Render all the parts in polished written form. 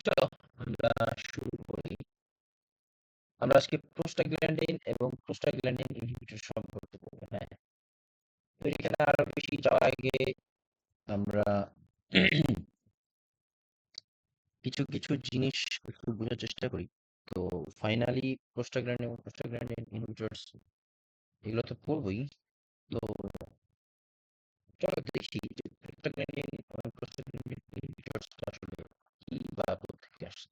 চলো আমরা শুরু করি। আমরা আজকে প্রোস্টাগ্ল্যান্ডিন এবং প্রোস্টাগ্ল্যান্ডিন ইনহিবিটর সম্পর্কে পড়বো। হ্যাঁ, তো এখানে আরো বেশি যাওয়ার আগে আমরা কিছু কিছু জিনিস একটু বোঝার চেষ্টা করি। তো ফাইনালি প্রোস্টাগ্ল্যান্ডিন এবং প্রোস্টাগ্ল্যান্ডিন ইনহিবিটরস এগুলো তো পড়বোই। তো চলো দেখি যে প্রোস্টাগ্ল্যান্ডিন এবং প্রোস্টাগ্ল্যান্ডিন ইনহিবিটরস আসলে কি বা কোথা থেকে আসছে।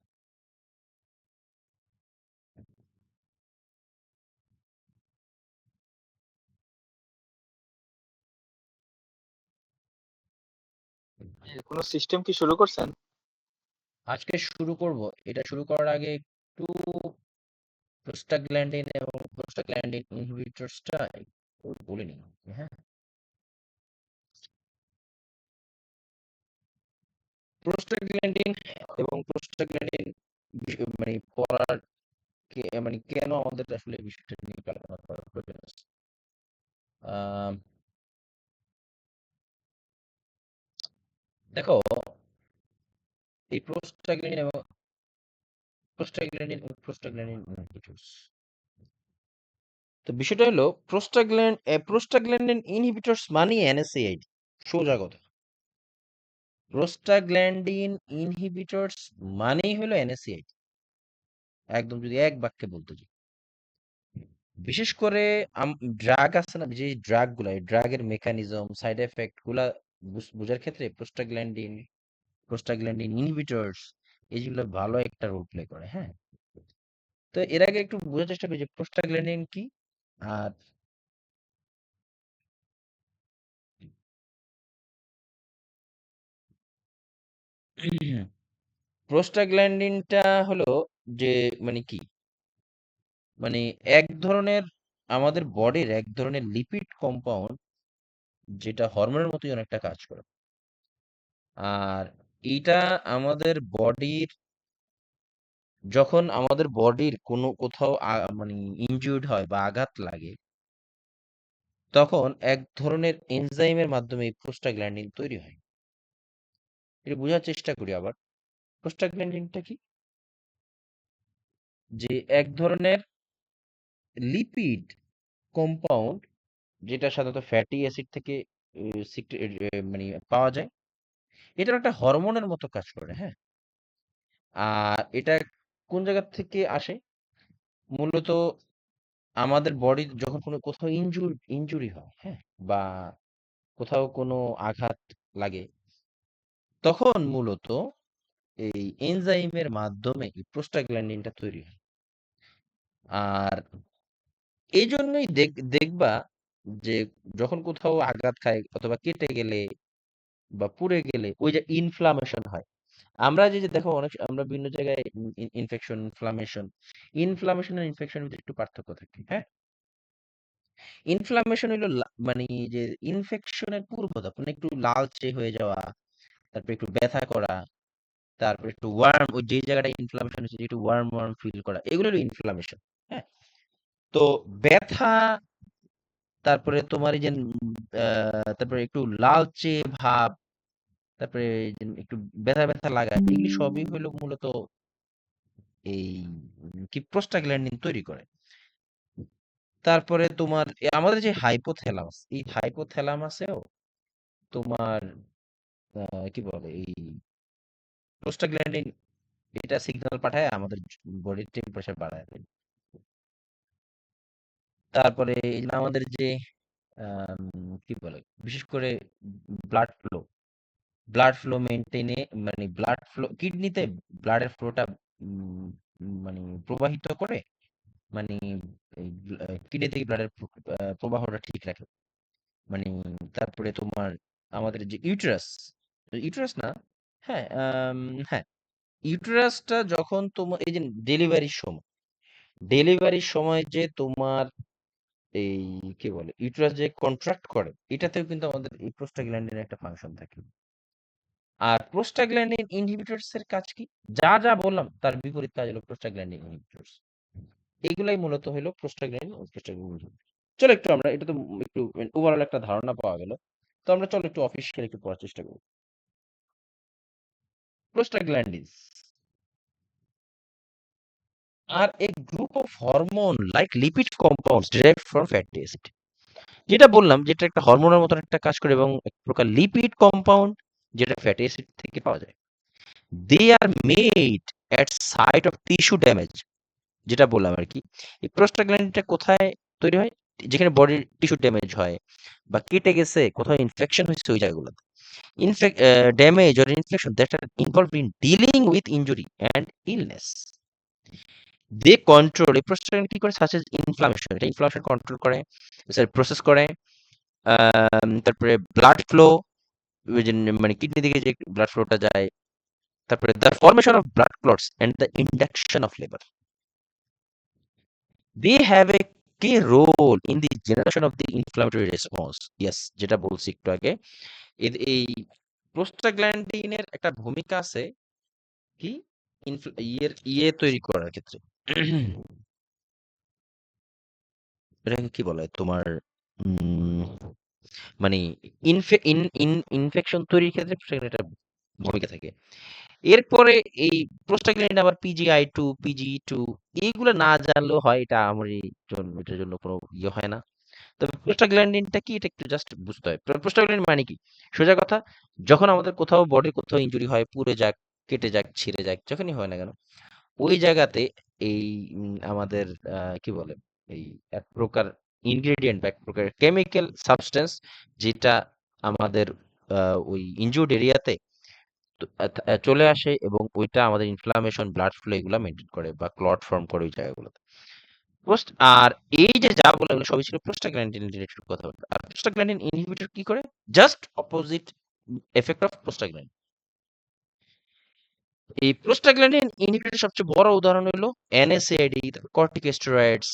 কোনো সিস্টেম কি শুরু করছেন? আজকে শুরু করব। এটা শুরু করার আগে একটু প্রোস্টাগ্ল্যান্ডিন এবং প্রোস্টাগ্ল্যান্ডিন ইনহিবিটরসটা একটু বলে নিই। হ্যাঁ, প্রোস্টাগ্ল্যান্ডিন এবং প্রোস্টাগ্ল্যান্ডিন মানে পড়ার মানে কেন আমাদের আসলে এই বিষয়টা নিয়ে একটু আলোচনা করার প্রয়োজন আছে। আম, দেখো, এই প্রোস্টাগ্ল্যান্ডিন এবং প্রোস্টাগ্ল্যান্ডিন ইনহিবিটরস, তো বিষয়টা হলো প্রোস্টাগ্ল্যান্ডিন ইনহিবিটরস মানে এনএসএআইড। সোজা কথা, প্রোস্টাগ্ল্যান্ডিন ইনহিবিটরস মানেই হলো এনএসএআইড। একদম যদি এক বাক্যে বলতে যাই, বিশেষ করে ড্রাগ আছে না, যে ড্রাগ গুলা, এই ড্রাগের মেকানিজম, সাইড এফেক্ট গুলা বোঝার ক্ষেত্রে প্রোস্টাগ্ল্যান্ডিন ইনহিবিটরস এইগুলো ভালো একটা রোল প্লে করে। হ্যাঁ, তো এর আগে একটু বোঝার চেষ্টা করি যে প্রোস্টাগ্ল্যান্ডিন কি। আর প্রোস্টাগ্ল্যান্ডিনটা হলো যে মানে কি, মানে এক ধরনের, আমাদের বডির এক ধরনের লিপিড কম্পাউন্ড যেটা হরমোনের মতোই অনেকটা কাজ করে। আর এইটা আমাদের বডির, যখন আমাদের বডির কোনো কোথাও মানে ইনজুর্ড হয় বা আঘাত লাগে, তখন এক ধরনের এনজাইমের মাধ্যমে এই প্রোস্টাগ্ল্যান্ডিন তৈরি হয়। এটা বোঝার চেষ্টা করি আবার। প্রোস্টাগ্ল্যান্ডিনটা কি, যে এক ধরনের লিপিড কম্পাউন্ড যেটা সাধারণত ফ্যাটি অ্যাসিড থেকে মানে পাওয়া যায়। এটার একটা হরমোনের মতো কাজ করে। হ্যাঁ, আর এটা কোন জায়গা থেকে আসে, মূলত আমাদের বডি যখন কোনো কোথাও ইনজুরি হয়, হ্যাঁ, বা কোথাও কোনো আঘাত লাগে, তখন মূলত এই এনজাইমের মাধ্যমে এই প্রোস্টাগ্ল্যান্ডিনটা তৈরি হয়। আর এই জন্যই দেখবা যে যখন কোথাও আঘাত খায় অথবা কেটে গেলে বা পুড়ে গেলে ওই যে ইনফ্লামেশন হয়। আমরা যে দেখো অনেক আমরা বিভিন্ন জায়গায় ইনফেকশন, ইনফ্লামেশন আর ইনফেকশনের ভিতরে একটু পার্থক্য থাকে। হ্যাঁ, ইনফ্লামেশন হলো মানে যে ইনফেকশনের পূর্বধাপ, মানে একটু লালচে হয়ে যাওয়া, তারপর একটু ব্যথা করা, তারপর একটু ওয়ার্ম, ওই যে জায়গাটা ইনফ্লামেশন হচ্ছে একটু ওয়ার্ম ওয়ার্ম ফিল করা, এগুলো হলো ইনফ্লামেশন। হ্যাঁ, তো ব্যথা, তারপরে তোমার এই যে তারপরে একটু লালচে ভাব, তারপরে এই যে একটু ব্যথা ব্যথা লাগা, এগুলি সবই হলো মূলত এই কি প্রোস্টাগ্ল্যান্ডিন তৈরি করে। তারপরে তোমার আমাদের যে হাইপোথ্যালামাস, এই হাইপোথ্যালামাসেও তোমার কি বলে এই প্রোস্টাগ্ল্যান্ডিন এটা সিগন্যাল পাঠায় আমাদের বডির টেম্পারেচার বাড়ায় দেয়। তারপরে এই যে আমাদের যে কি বলে, বিশেষ করে ব্লাড ফ্লো, মেনটেনে, মানে ব্লাড ফ্লো কিডনিতে ব্লাডের ফ্লোটা মানে প্রবাহিত করে, মানে কিডনি থেকে ব্লাডের প্রবাহটা ঠিক রাখে। মানে তারপরে তোমার আমাদের যে ইউটেরাস, ইউটেরাস না, হ্যাঁ, হ্যাঁ, ইউটেরাসটা যখন তোমার এই যে ডেলিভারির সময় যে তোমার এই কি বলে ইউটেরাস যে কন্ট্রাক্ট করে, এটাতেও কিন্তু আমাদের এই প্রোস্টাগ্ল্যান্ডিনের একটা ফাংশন থাকে। আর প্রোস্টাগ্ল্যান্ডিন ইনহিবিটরস এর কাজ কি, যা যা বললাম তার বিপরীত কাজ হলো প্রোস্টাগ্ল্যান্ডিন ইনহিবিটরস। এইগুলাই মূলত হলো প্রোস্টাগ্ল্যান্ডিন। চলো একটু আমরা এটা তো একটু ওভারঅল একটা ধারণা পাওয়া গেল। তো আমরা চলো একটু অফিসিয়াল একটু পড়ার চেষ্টা করব। Prostaglandins, are a group of hormone like lipid compounds derived from fatty acid. যেটা বললাম যেটা একটা হরমোনের মতন একটা কাজ করে এবং এক প্রকার লিপিড কম্পাউন্ড যেটা ফ্যাটি অ্যাসিড থেকে পাওয়া যায়। They are made at site of tissue damage, যেটা বললাম আরকি। এই প্রোস্টাগ্ল্যান্ডিনটা কোথায় তৈরি হয়? যেখানে বডির টিস্যু ড্যামেজ হয় বা কেটে গেছে, কোথাও ইনফেকশন হইছে ওই জায়গাগুলোতে। Damage or infection that are involved in dealing with injury and illness. They control, এই প্রোস্টাগ্ল্যান্ডিন কি করে? such as inflammation, এটা ইনফ্লামেশন কন্ট্রোল করে, প্রসেস করে। তারপরে ব্লাড ফ্লো, ওই যে মানে কিডনি দিকে যে ব্লাড ফ্লোটা যায়। তারপরে the formation of blood clots and the induction of labor. They have a key role in the generation of the inflammatory response. Yes, যেটা বলছি একটু আগে। এই প্রোস্টাগ্ল্যান্ডিনের একটা ভূমিকা আছে কি? তৈরি করার ক্ষেত্রে। এটাকে কি বলে? তোমার উম মানে ইনফেকশন তৈরির ক্ষেত্রে প্রোস্টাগ্ল্যান্ডিনের একটা ভূমিকা থাকে। এরপরে এই প্রোস্টাগ্ল্যান্ডিন আবার PGI2, PGE2 এইগুলো না জানলেও হয়। এটা আমারই জন্য, এটার জন্য কোনো ইয়ে হয় না। তবে প্রোস্টাগ্ল্যান্ডিনটা কি এটা একটু জাস্ট বুঝতে হয়। প্রোস্টাগ্ল্যান্ডিন মানে কি? সোজা কথা, যখন আমাদের কোথাও বডির কোথাও ইনজুরি হয়, পুড়ে যাক, কেটে যাক, ছিঁড়ে যাক, যখনই হয় না কেন, ওই জায়গাতে এই আমাদের কি বলে? এই এক প্রকার ইনগ্রেডিয়েন্ট বা এক প্রকার কেমিক্যাল সাবস্টেন্স যেটা আমাদের ওই ইনজুরড এরিয়াতে চলে আসে এবং ওইটা আমাদের ইনফ্লামেশন, ব্লাড ফ্লো এগুলা মেইনটেইন করে বা ক্লট ফর্ম করে ওই জায়গাগুলোতে। আর এই যে যা বললাম এগুলো সবই ছিল প্রোস্টাগ্ল্যান্ডিন রিলেটেড কথাবার্তা। আর প্রোস্টাগ্ল্যান্ডিন ইনহিবিটর কি করে? Just opposite effect of prostaglandin. এই প্রোস্টাগ্ল্যান্ডিন ইনহিবিটরের সবচেয়ে বড় উদাহরণ হলো NSAID, তারপর কর্টিকোস্টেরয়েডস,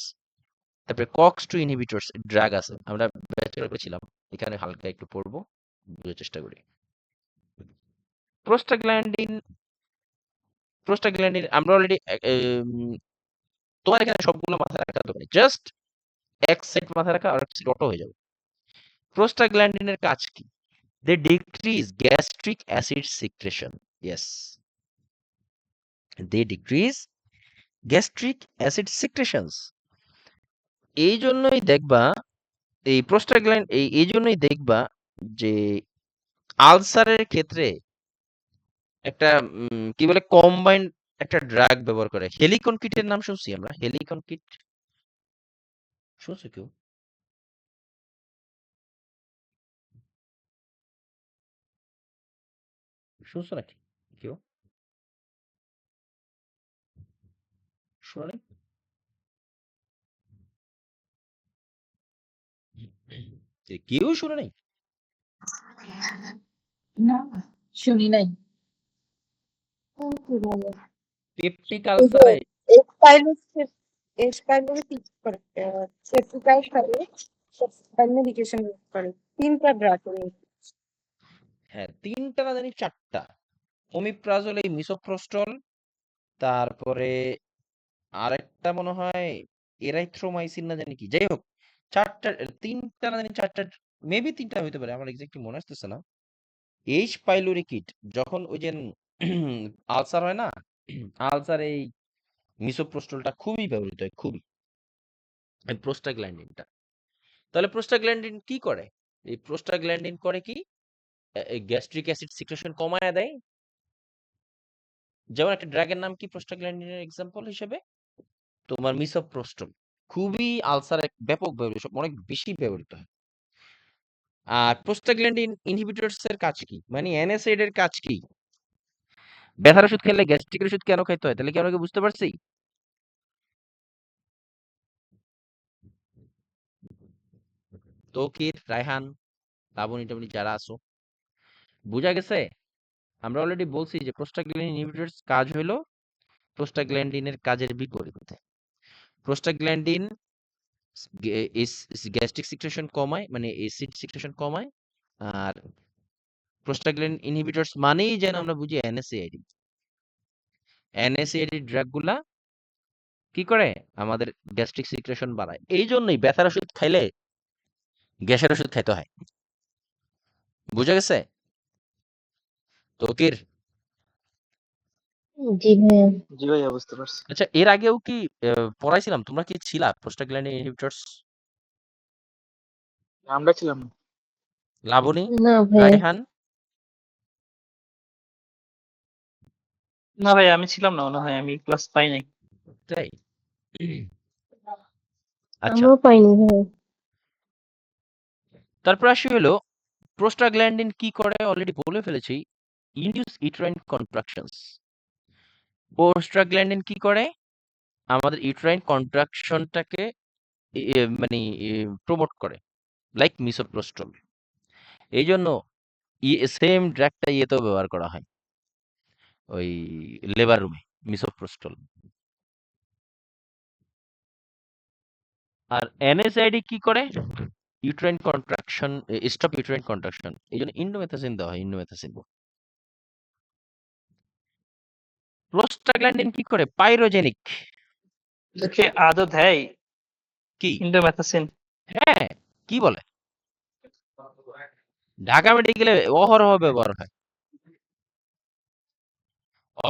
তারপরে COX-2 ইনহিবিটরস ড্রাগ আছে। আমরা ব্যাচেলর ছিলাম, এখানে হালকা একটু পড়বো, বুঝার চেষ্টা করি। প্রোস্টাগ্ল্যান্ডিন প্রোস্টাগ্ল্যান্ডিন আমরা অলরেডি তোমার এখানে সবগুলো মাথায় রাখা দরকার নেই। জাস্ট এক সেট মাথায় রাখা আর এক সেট অটো হয়ে যাবে। প্রোস্টাগ্ল্যান্ডিনের কাজ কি? They decrease gastric acid secretion. Yes. They decrease gastric acid secretions. এই জন্যই দেখবা এই এই জন্যই দেখবা যে আলসারের ক্ষেত্রে একটা কি বলে কম্বাইন্ড একটা ড্রাগ ব্যবহার করে। হেলিকন কিটের নাম শুনছি আমরা। হেলিকন কিট শুনছো কেউ? শুনছো নাকি কেউ? শোনো নাই? কেউ শোনো নাই? না, শুনি নাই। পেপটিক এই যে আলসারে এক্সপাইলোস করে সেপ্টিকাল খাবে মেডিকেশন ইউজ করে 3টা ড্রাগ হ্যাঁ ৩টা না জানি ৪টা। ওমিপ্রাজোল, এই মিসোপ্রোস্টল, তারপরে আরেকটা মনে হয় এরাইথ্রোমাইসিন না জানি কি। যাই হোক ৪টা ৩টা না জানি ৪টা, মেবি ৩টা হইতে পারে। আমার এক্সাক্টলি মনে আসতেছে না। এইচ পাইলোরি কিট যখন ওই যে আলসার হয় না, আলসার এই মিসোপ্রোস্টলটা খুবই ব্যবহৃত হয়, খুবই। এই প্রোস্টাগ্ল্যান্ডিনটা। তাহলে প্রোস্টাগ্ল্যান্ডিন কি করে? এই প্রোস্টাগ্ল্যান্ডিন করে কি? গ্যাস্ট্রিক অ্যাসিড সিক্রেশন কমায় দেয়। যেমন একটা ড্রাগের নাম কি প্রোস্টাগ্ল্যান্ডিনের এক্সাম্পল হিসেবে? তোমার মিসোপ্রোস্টল। খুবই আলসারে ব্যাপক ব্যবহৃত, অনেক বেশি ব্যবহৃত হয়। আর প্রোস্টাগ্ল্যান্ডিন ইনহিবিটরস এর কাজ কি? মানে NSAID এর কাজ কি? ব্যথার ওষুধ খেলে গ্যাস্ট্রিকের ওষুধ কেন খাইতে হয়? তাহলে কি আমরা কি বুঝতে পারছি? তৌকির, রায়হান, লাবণী টাবণী যারা আছো, বুঝা গেছে? আমরা অলরেডি বলছি যে প্রোস্টাগ্ল্যান্ডিন ইনহিবিটরস কাজ হলো প্রোস্টাগ্ল্যান্ডিনের কাজের বিপরীতে। প্রোস্টাগ্ল্যান্ডিন গ্যাস্ট্রিক সিক্রেশন কমায়, মানে অ্যাসিড সিক্রেশন কমায়। আর প্রোস্টাগ্ল্যান্ডিন ইনহিবিটরস মানেই যেন আমরা বুঝি NSAID। NSAID ড্রাগ গুলা কি করে? আমাদের গ্যাস্ট্রিক সিক্রেশন বাড়ায়। এই জন্যই ব্যথার ওষুধ খাইলে গ্যাসের ওষুধ খাইতে হয়। বুঝা গেছে? তৌকির, জি ভাইয়া। জি ভাইয়া, বুঝতে পারছি। আচ্ছা, এর আগেও কি পড়াইছিলাম? তোমরা কি ছিলা প্রোস্টাগ্ল্যান্ডিন ইনহিবিটরস? আমরা ছিলাম না। লাবণী, না ভাইয়া। রায়হান? না ভাই, আমি ছিলাম না মনে হয়, আমি ক্লাস পাই নাই। তাই? আচ্ছা, আমরাও পাইনি ভাইয়া। তারপর আসি হলো প্রোস্টাগ্ল্যান্ডিন কি করে অলরেডি বলে ফেলেছি। Induce uterine contractions. প্রোস্টাগ্ল্যান্ডিন কি করে? আমাদের ইউটেরাইন কন্ট্রাকশনটাকে মানে প্রমোট করে, লাইক মিসোপ্রোস্টল। এই জন্য সেম ড্রাগটা ইয়েতেও ব্যবহার করা হয়, ওই লেবার রুমে, মিসোপ্রোস্টল। আর এনএসআইডি কি করে? Uterine contraction, stop uterine contraction. এই জন্য ইন্ডোমেথাসিন দেওয়া হয়, ইন্ডোমেথাসিন। প্রোস্টাগ্ল্যান্ডিন কি করে? পাইরোজেনিক। এটাকে আদৌ দেয় কি? ইন্ডোমেথাসিন? হ্যাঁ, কি বলে? ঢাকা মেডিকেলে অহরহ ব্যবহার হয়।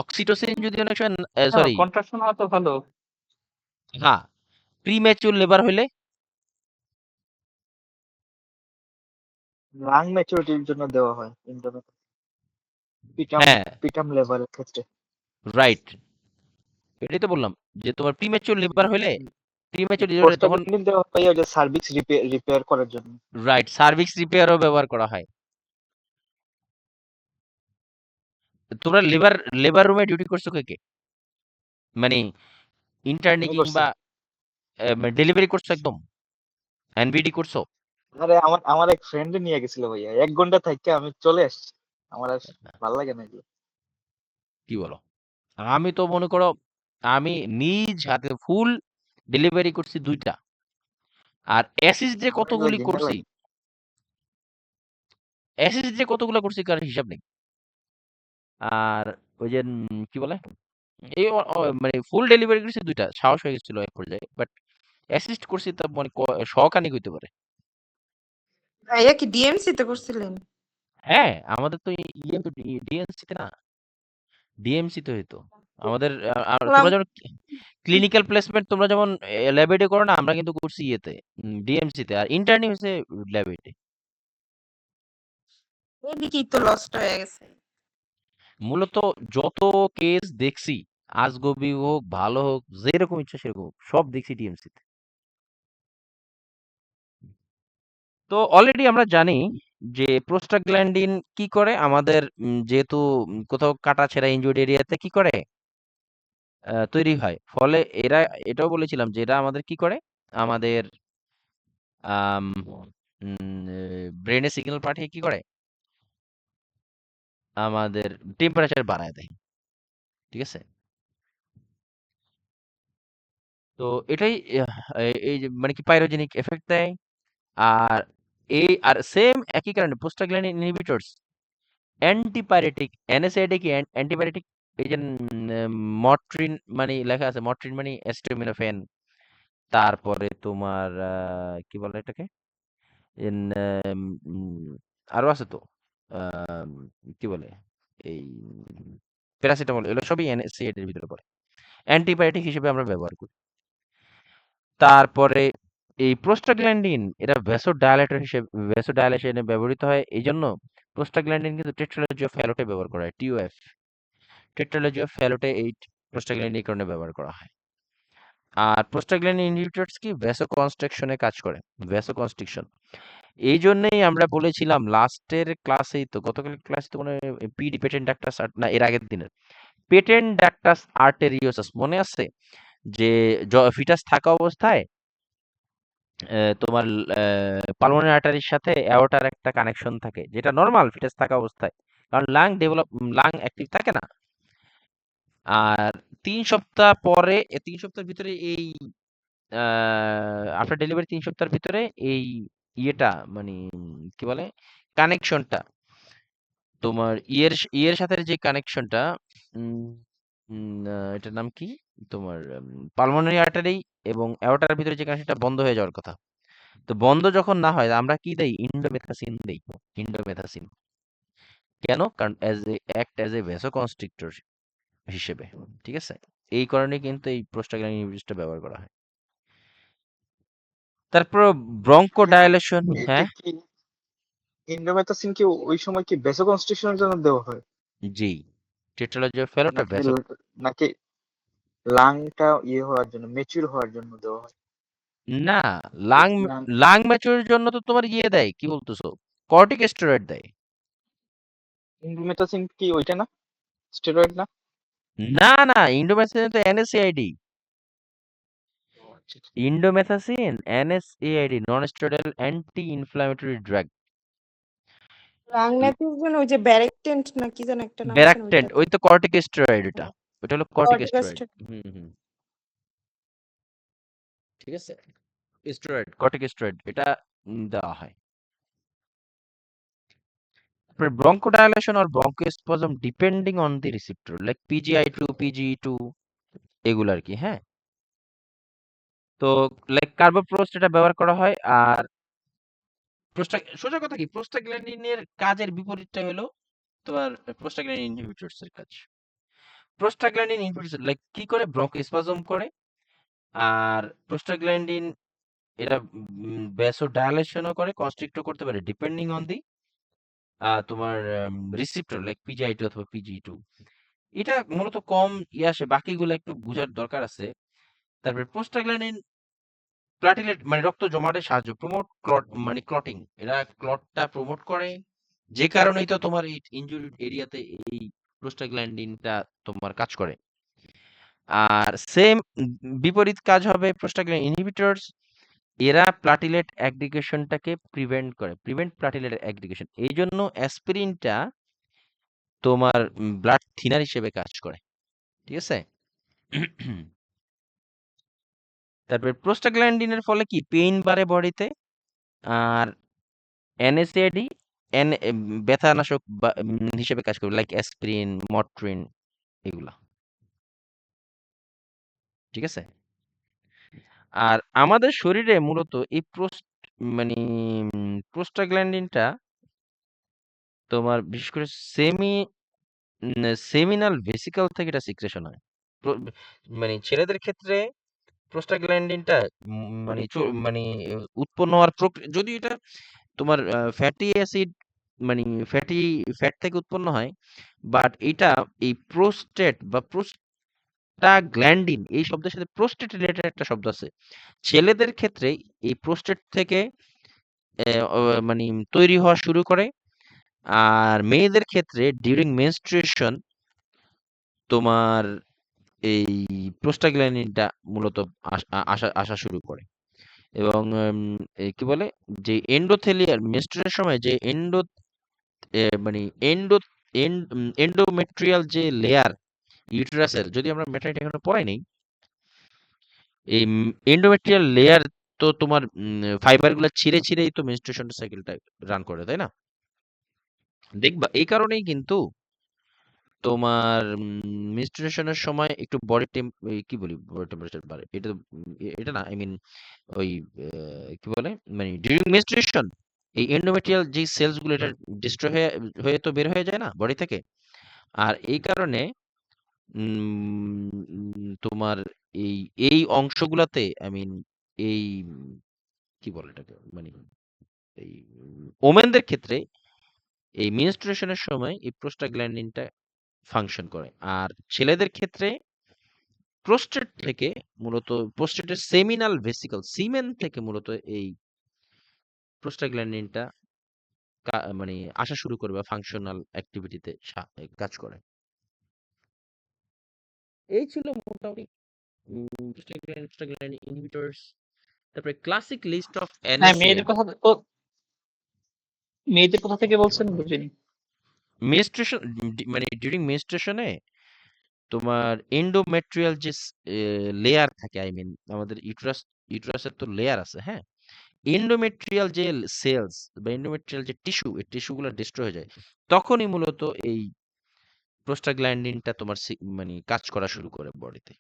অক্সিটোসিন যদি অনেক সময়, সরি, কন্ট্রাকশন হওয়া তো ভালো। হ্যাঁ, প্রিম্যাচুর লেবার হইলে, লাং ম্যাচুরিটির জন্য দেওয়া হয় ইন্ডোমেথাসিন, পিটাম হ্যাঁ পিটাম লেভারের ক্ষেত্রে। রাইট, এটাই তো বললাম যে তোমার প্রিম্যাচুর লিভার হইলে, প্রিম্যাচুর তখন প্রোস্টাগ্ল্যান্ডিন দেওয়া হয় ওই যে সার্ভিক্স রিপেয়ার করার জন্য। রাইট সার্ভিক্স রিপেয়ারও ব্যবহার করা হয়। তোমরা লেবার লেবার রুমে ডিউটি করছো কে কে? মানে ইন্টার্নি আমি করছি। কিংবা ডেলিভারি করছো একদম, এনবিডি করছো? আরে আমার এক ফ্রেন্ড নিয়ে গেছিল ভাইয়া, 1 ঘন্টা থেকে আমি চলে আসছি। আমার আর ভালো লাগে না এগুলো। কি বলো? আমি তো মনে করো আমি নিজ হাতে ফুল ডেলিভারি করছি 2টা, আর অ্যাসিস্ট যে আমার এগুলো কতগুলি ঘৃণা করছি, লাগে। অ্যাসিস্ট যে কতগুলো করছি কার হিসাব নেই। আর ওই যে কি বলে, এই মানে ফুল ডেলিভারি করছি 2টা, সাহস হয়ে গেছিল এক পর্যায়ে, বাট অ্যাসিস্ট করছি তা মানে শখানেক হইতে পারে। ভাইয়া কি ডিএমসি তে করছিলেন? হ্যাঁ, আমাদের তো ইয়ে তো ডিএনসি তে না, ডিএমসি তে হইতো আমাদের। আর বললাম, তোমরা যেমন ক্লিনিক্যাল প্লেসমেন্ট তোমরা যেমন ল্যাবেটে করো না, আমরা কিন্তু করছি ইয়েতে, ডিএমসি তে, আর ইন্টার্নি হয়েছে ল্যাবেটে। এদিকেই তো লস্ট হয়ে গেছে। মূলত যত কেস দেখছি, আজগবি হোক ভালো হোক যেরকম ইচ্ছা সেরকম হোক, সব দেখছি ডিএমসি তে। তো অলরেডি আমরা জানি যে প্রোস্টাগ্ল্যান্ডিন কি করে আমাদের, যেহেতু কোথাও কাটা ছেঁড়া ইনজুর্ড এরিয়াতে কি করে, তৈরি হয়। ফলে এরা, এটাও বলেছিলাম যে এরা আমাদের কি করে, আমাদের ব্রেনে সিগন্যাল পাঠিয়ে কি করে, আমাদের টেম্পারেচার বাড়ায় দেয়। ঠিক আছে? তো এটাই এই যে মানে কি পাইরোজেনিক এফেক্ট দেয়। আর আর সেম একই কারণে প্রোস্টাগ্ল্যান্ডিন ইনহিবিটরস অ্যান্টিপাইরেটিক, এনএসএইডি কি অ্যান্টিপাইরেটিক। এই যে মট্রিন মানে লেখা আছে, মট্রিন মানে অ্যাসিটামিনোফেন। তারপরে তোমার কি বলে এটাকে, ইন আরো আছে তো, আম, কি বলে, এই প্যারাসিটামল, এগুলো সবই এনএসএইডি এর ভিতরে পড়ে। অ্যান্টিবায়োটিক হিসেবে আমরা ব্যবহার করি। তারপরে এই প্রোস্টাগ্ল্যান্ডিন এটা ভ্যাসোডাইলেটর হিসেবে, ভ্যাসোডাইলেশনে ব্যবহৃত হয়। এই জন্য প্রোস্টাগ্ল্যান্ডিন কিন্তু টেট্রালজি অফ ফ্যালোটে ব্যবহার করা হয়, টিওএফ। টেট্রালজি অফ ফ্যালোটে এই প্রোস্টাগ্ল্যান্ডিন এই কারণে ব্যবহার করা হয়। আর প্রোস্টাগ্ল্যান্ডিন ইনহিবিটরস কি ভ্যাসো কনস্ট্রাকশনে কাজ করে, ভ্যাসো কনস্ট্রিকশন। এই জন্যই আমরা বলেছিলাম লাস্টের ক্লাসেই তো, গতকাল ক্লাসে তো মানে পিডি পেটেন্ট ডাক্টাস, না এর আগের দিনের পেটেন্ট ডাক্টাস আর্টেরিওসাস মনে আছে, যে ফিটাস থাকা অবস্থায় তোমার পালমোনারি আর্টারির সাথে অ্যাওর্টার একটা কানেকশন থাকে, যেটা নরমাল ফিটাস থাকা অবস্থায়, কারণ লাং অ্যাক্টিভ থাকে না। আর 3 সপ্তাহ পরে, 3 সপ্তাহের ভিতরে এই আফটার ডেলিভারি 3 সপ্তাহের ভিতরে এই ইয়েটা মানে কি বলে, কানেকশনটা, তোমার ইয়ের সাথে যে কানেকশনটা, এটার নাম কি, তোমার পালমোনারি আর্টারি এবং অ্যাওর্টার ভিতরে যে কানেকশনটা বন্ধ হয়ে যাওয়ার কথা। তো বন্ধ যখন না হয় আমরা কি দেই, ইন্ডোমেথাসিন দেই। ইন্ডোমেথাসিন কেন? কারণ অ্যাজ এ ভ্যাসোকনস্ট্রিক্টর, হিসেবে। ঠিক আছে? এই কারণে কিন্তু এই প্রোস্টাগ্ল্যান্ডিন ইনহিবিটরসটা ব্যবহার করা হয়। তারপর ব্রঙ্কোডাইলেশন, এটা হ্যাঁ? কি ইন্ডোমেথাসিন কি ওই সময় কি ভ্যাসোকনস্ট্রিকশনের জন্য দেওয়া হয় জি। টেট্রালজি অফ ফ্যালোটা নাকি নাকি লাংটা হওয়ার জন্য ম্যাচিউর হওয়ার জন্য দেওয়া হয়? না, লাং লাং লাং ম্যাচুরের জন্য তো তোমার দেয়, কি বলতেছো? কর্টিকোস্টেরয়েড দেয়। ইন্ডোমেথাসিন কি ওইটা না, স্টেরয়েড না? না, ইন্ডোমেথাসিন তো NSAID। Indomethacin NSAID, non steroidal anti inflammatory drug. রাংনাথের জন্য ওই যে ব্যারেকটেন্ট না কি যেন একটা নাম আছে না ব্যারাকটেন্ট, ওইটা। ওই তো কর্টিকোস্টেরয়েড ওটা। ওটা হলো কর্টিকোস্টেরয়েড। কর্টিকোস্টেরয়েড। হুম। ঠিক আছে? স্টেরয়েড, কর্টিকোস্টেরয়েড এটা দেওয়া হয়। Bronchodilation or bronchospasm depending on the receptor like PGI2, PGE2 এগুলো আর কি, হ্যাঁ? তো লাইক কার্বোপ্রোস্ট এটা ব্যবহার করা হয়। আর সোজা কথা কি, প্রোস্টাগ্ল্যান্ডিনের কাজের বিপরীতটা হলো তোমার প্রোস্টাগ্ল্যান্ডিন ইনহিবিটরস এর কাজ। প্রোস্টাগ্ল্যান্ডিন ইনহিবিটরস লাইক কি করে, ব্রঙ্কোস্পাজম করে। আর প্রোস্টাগ্ল্যান্ডিন এটা ভ্যাসোডাইলেশনও করে, কনস্ট্রিক্টও করতে পারে ডিপেন্ডিং অন দি তোমার রিসেপ্টর লাইক PGI2 অথবা PGE2। এটা মূলত কম আসে, বাকিগুলো একটু বোঝার দরকার আছে। তারপরে প্রোস্টাগ্ল্যান্ডিন প্লাটিলেট মানে রক্ত জমাটে সাহায্য, প্রমোট ক্লট মানে ক্লটিং, এরা ক্লটটা প্রমোট করে। যে কারণেই তো তোমার এই ইনজুরিড এরিয়াতে এই প্রোস্টাগ্ল্যান্ডিনটা তোমার কাজ করে। আর সেম বিপরীত কাজ হবে প্রোস্টাগ্ল্যান্ডিন ইনহিবিটরস, এরা প্লাটিলেট অ্যাগ্রিগেশনটাকে প্রিভেন্ট প্লাটিলেট অ্যাগ্রিগেশন। এই জন্য অ্যাসপিরিনটা তোমার ব্লাড থিনার হিসেবে কাজ করে। ঠিক আছে? তারপরে প্রোস্টাগ্ল্যান্ডিনের ফলে কি পেইন বাড়ে বডিতে। আর NSAID ব্যথানাশক হিসেবে কাজ করবে লাইক অ্যাসপিরিন, মট্রিন এগুলা। ঠিক আছে? আর আমাদের শরীরে মূলত এই মানে প্রোস্টাগ্ল্যান্ডিনটা তোমার বিশেষ করে সেমিনাল ভেসিকল থেকে এটা সিক্রেশন হয়। মানে ছেলেদের ক্ষেত্রে প্রোস্টাগ্ল্যান্ডিনটা মানে উৎপন্ন হওয়ার যদি এটা তোমার ফ্যাটি অ্যাসিড মানে ফ্যাট থেকে উৎপন্ন হয়, বাট এটা এই প্রোস্টেট বা প্রোস্টাগ্ল্যান্ডিন এই শব্দের সাথে প্রোস্টেট রিলেটেড একটা শব্দ আছে। ছেলেদের ক্ষেত্রে এই প্রোস্টেট থেকে মানে তৈরি হওয়া শুরু করে। আর মেয়েদের ক্ষেত্রে ডিউরিং মেনস্ট্রুয়েশন তোমার এই প্রোস্টাগ্ল্যান্ডিনটা মূলত আসা শুরু করে। এবং কি বলে যে এন্ডোথেলিয়াল মেনস্ট্রুয়েশনের সময় যে মানে এন্ডোমেট্রিয়াল যে লেয়ার ইউটেরাসের, যদি আমরা ম্যাটারনিটি এখনো পড়াই নাই, এই এন্ডোমেট্রিয়াল লেয়ার তো তোমার ফাইবার গুলা ছিঁড়েই তো মেনস্ট্রুয়েশন সাইকেলটা রান করে, তাই না? দেখবা এই কারণেই কিন্তু তোমার মেনস্ট্রুয়েশনের সময় একটু কি বলি বডি টেম্পারেচার বাড়ে। এটা না, আই মিন ওই কি বলে মানে ডিউরিং মেনস্ট্রুয়েশন এই এন্ডোমেট্রিয়াল যে সেলস গুলো এটা ডিস্ট্রয় হয়ে তো বের হয়ে যায় না বডি থেকে। আর এই কারণে তোমার এই এই অংশগুলাতে আই মিন এই কি বলে এটাকে মানে এই ওমেনদের ক্ষেত্রে এই মেনস্ট্রুয়েশনের সময় এই প্রোস্টাগ্ল্যান্ডিনটা ফাংশন করে। আর ছেলেদের ক্ষেত্রে প্রোস্টেট থেকে মূলত প্রোস্টেটের সেমিনাল ভেসিকল সিমেন থেকে মূলত এই প্রোস্টাগ্ল্যান্ডিনটা মানে আসা শুরু করে বা ফাংশনাল অ্যাক্টিভিটিতে কাজ করে। এই ছিল মোটামুটি প্রোস্টাগ্ল্যান্ডিন ইনহিবিটরস। তারপরে ক্লাসিক লিস্ট অফ হ্যাঁ, মেয়েদের NSAID। কথা মেয়েদের কথা থেকে বলছেন বুঝিনি। মেনস্ট্রুয়েশন মানে ডিউরিং মেনস্ট্রুয়েশনে তোমার এন্ডোমেট্রিয়াল যে লেয়ার থাকে, আই মিন আমাদের ইউটেরাসের তো লেয়ার আছে, হ্যাঁ? এন্ডোমেট্রিয়াল যে সেলস বা এন্ডোমেট্রিয়াল যে এই টিস্যুগুলো ডিস্ট্রয় হয়ে যায়, তখনই মূলত এই প্রোস্টাগ্ল্যান্ডিনটা তোমার মানে কাজ করা শুরু করে বডিতে।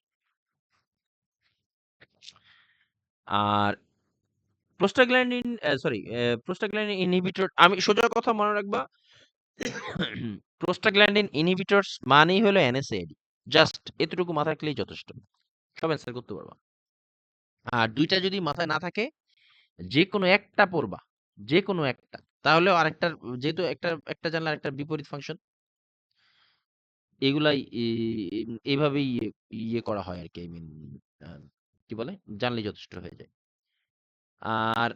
আর প্রোস্টাগ্ল্যান্ডিন ইনহিবিটর, আমি সোজা কথা মনে রাখবা, প্রোস্টাগ্ল্যান্ডিন ইনহিবিটরস মানেই হলো NSAID। জাস্ট এতটুকু মাথায় রাখলেই যথেষ্ট, সব অ্যান্সার করতে পারবা। আর দুইটা যদি মাথায় না থাকে, যে কোনো একটা পড়বা, যে কোনো একটা, তাহলেও আরেকটার, যেহেতু একটা একটা জানলে আরেকটার বিপরীত ফাংশন, এগুলাই এইভাবেই ইয়ে করা হয় আর কি। আই মিন কি বলে, জানলেই যথেষ্ট হয়ে যায়। আর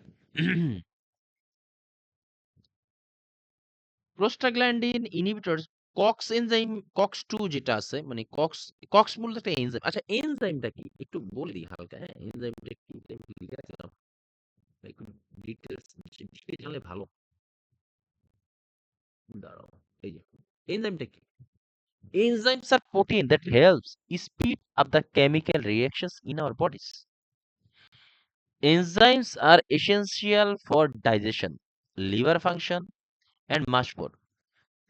prostaglandin inhibitors, cox enzyme, cox 2 যেটা আছে, মানে কক্স, কক্স মূলত একটা এনজাইম। আচ্ছা, এনজাইমটা কি একটু বলে দিই হালকা, হ্যাঁ? এনজাইমটা কি আমি লিখে রাখলাম, একটু ডিটেলস জানলে ভালো। দাঁড়াও, এই যে এনজাইমটা কি? Enzymes are protein that helps speed up the chemical reactions in our bodies. Enzymes are essential for digestion, liver function, and much more.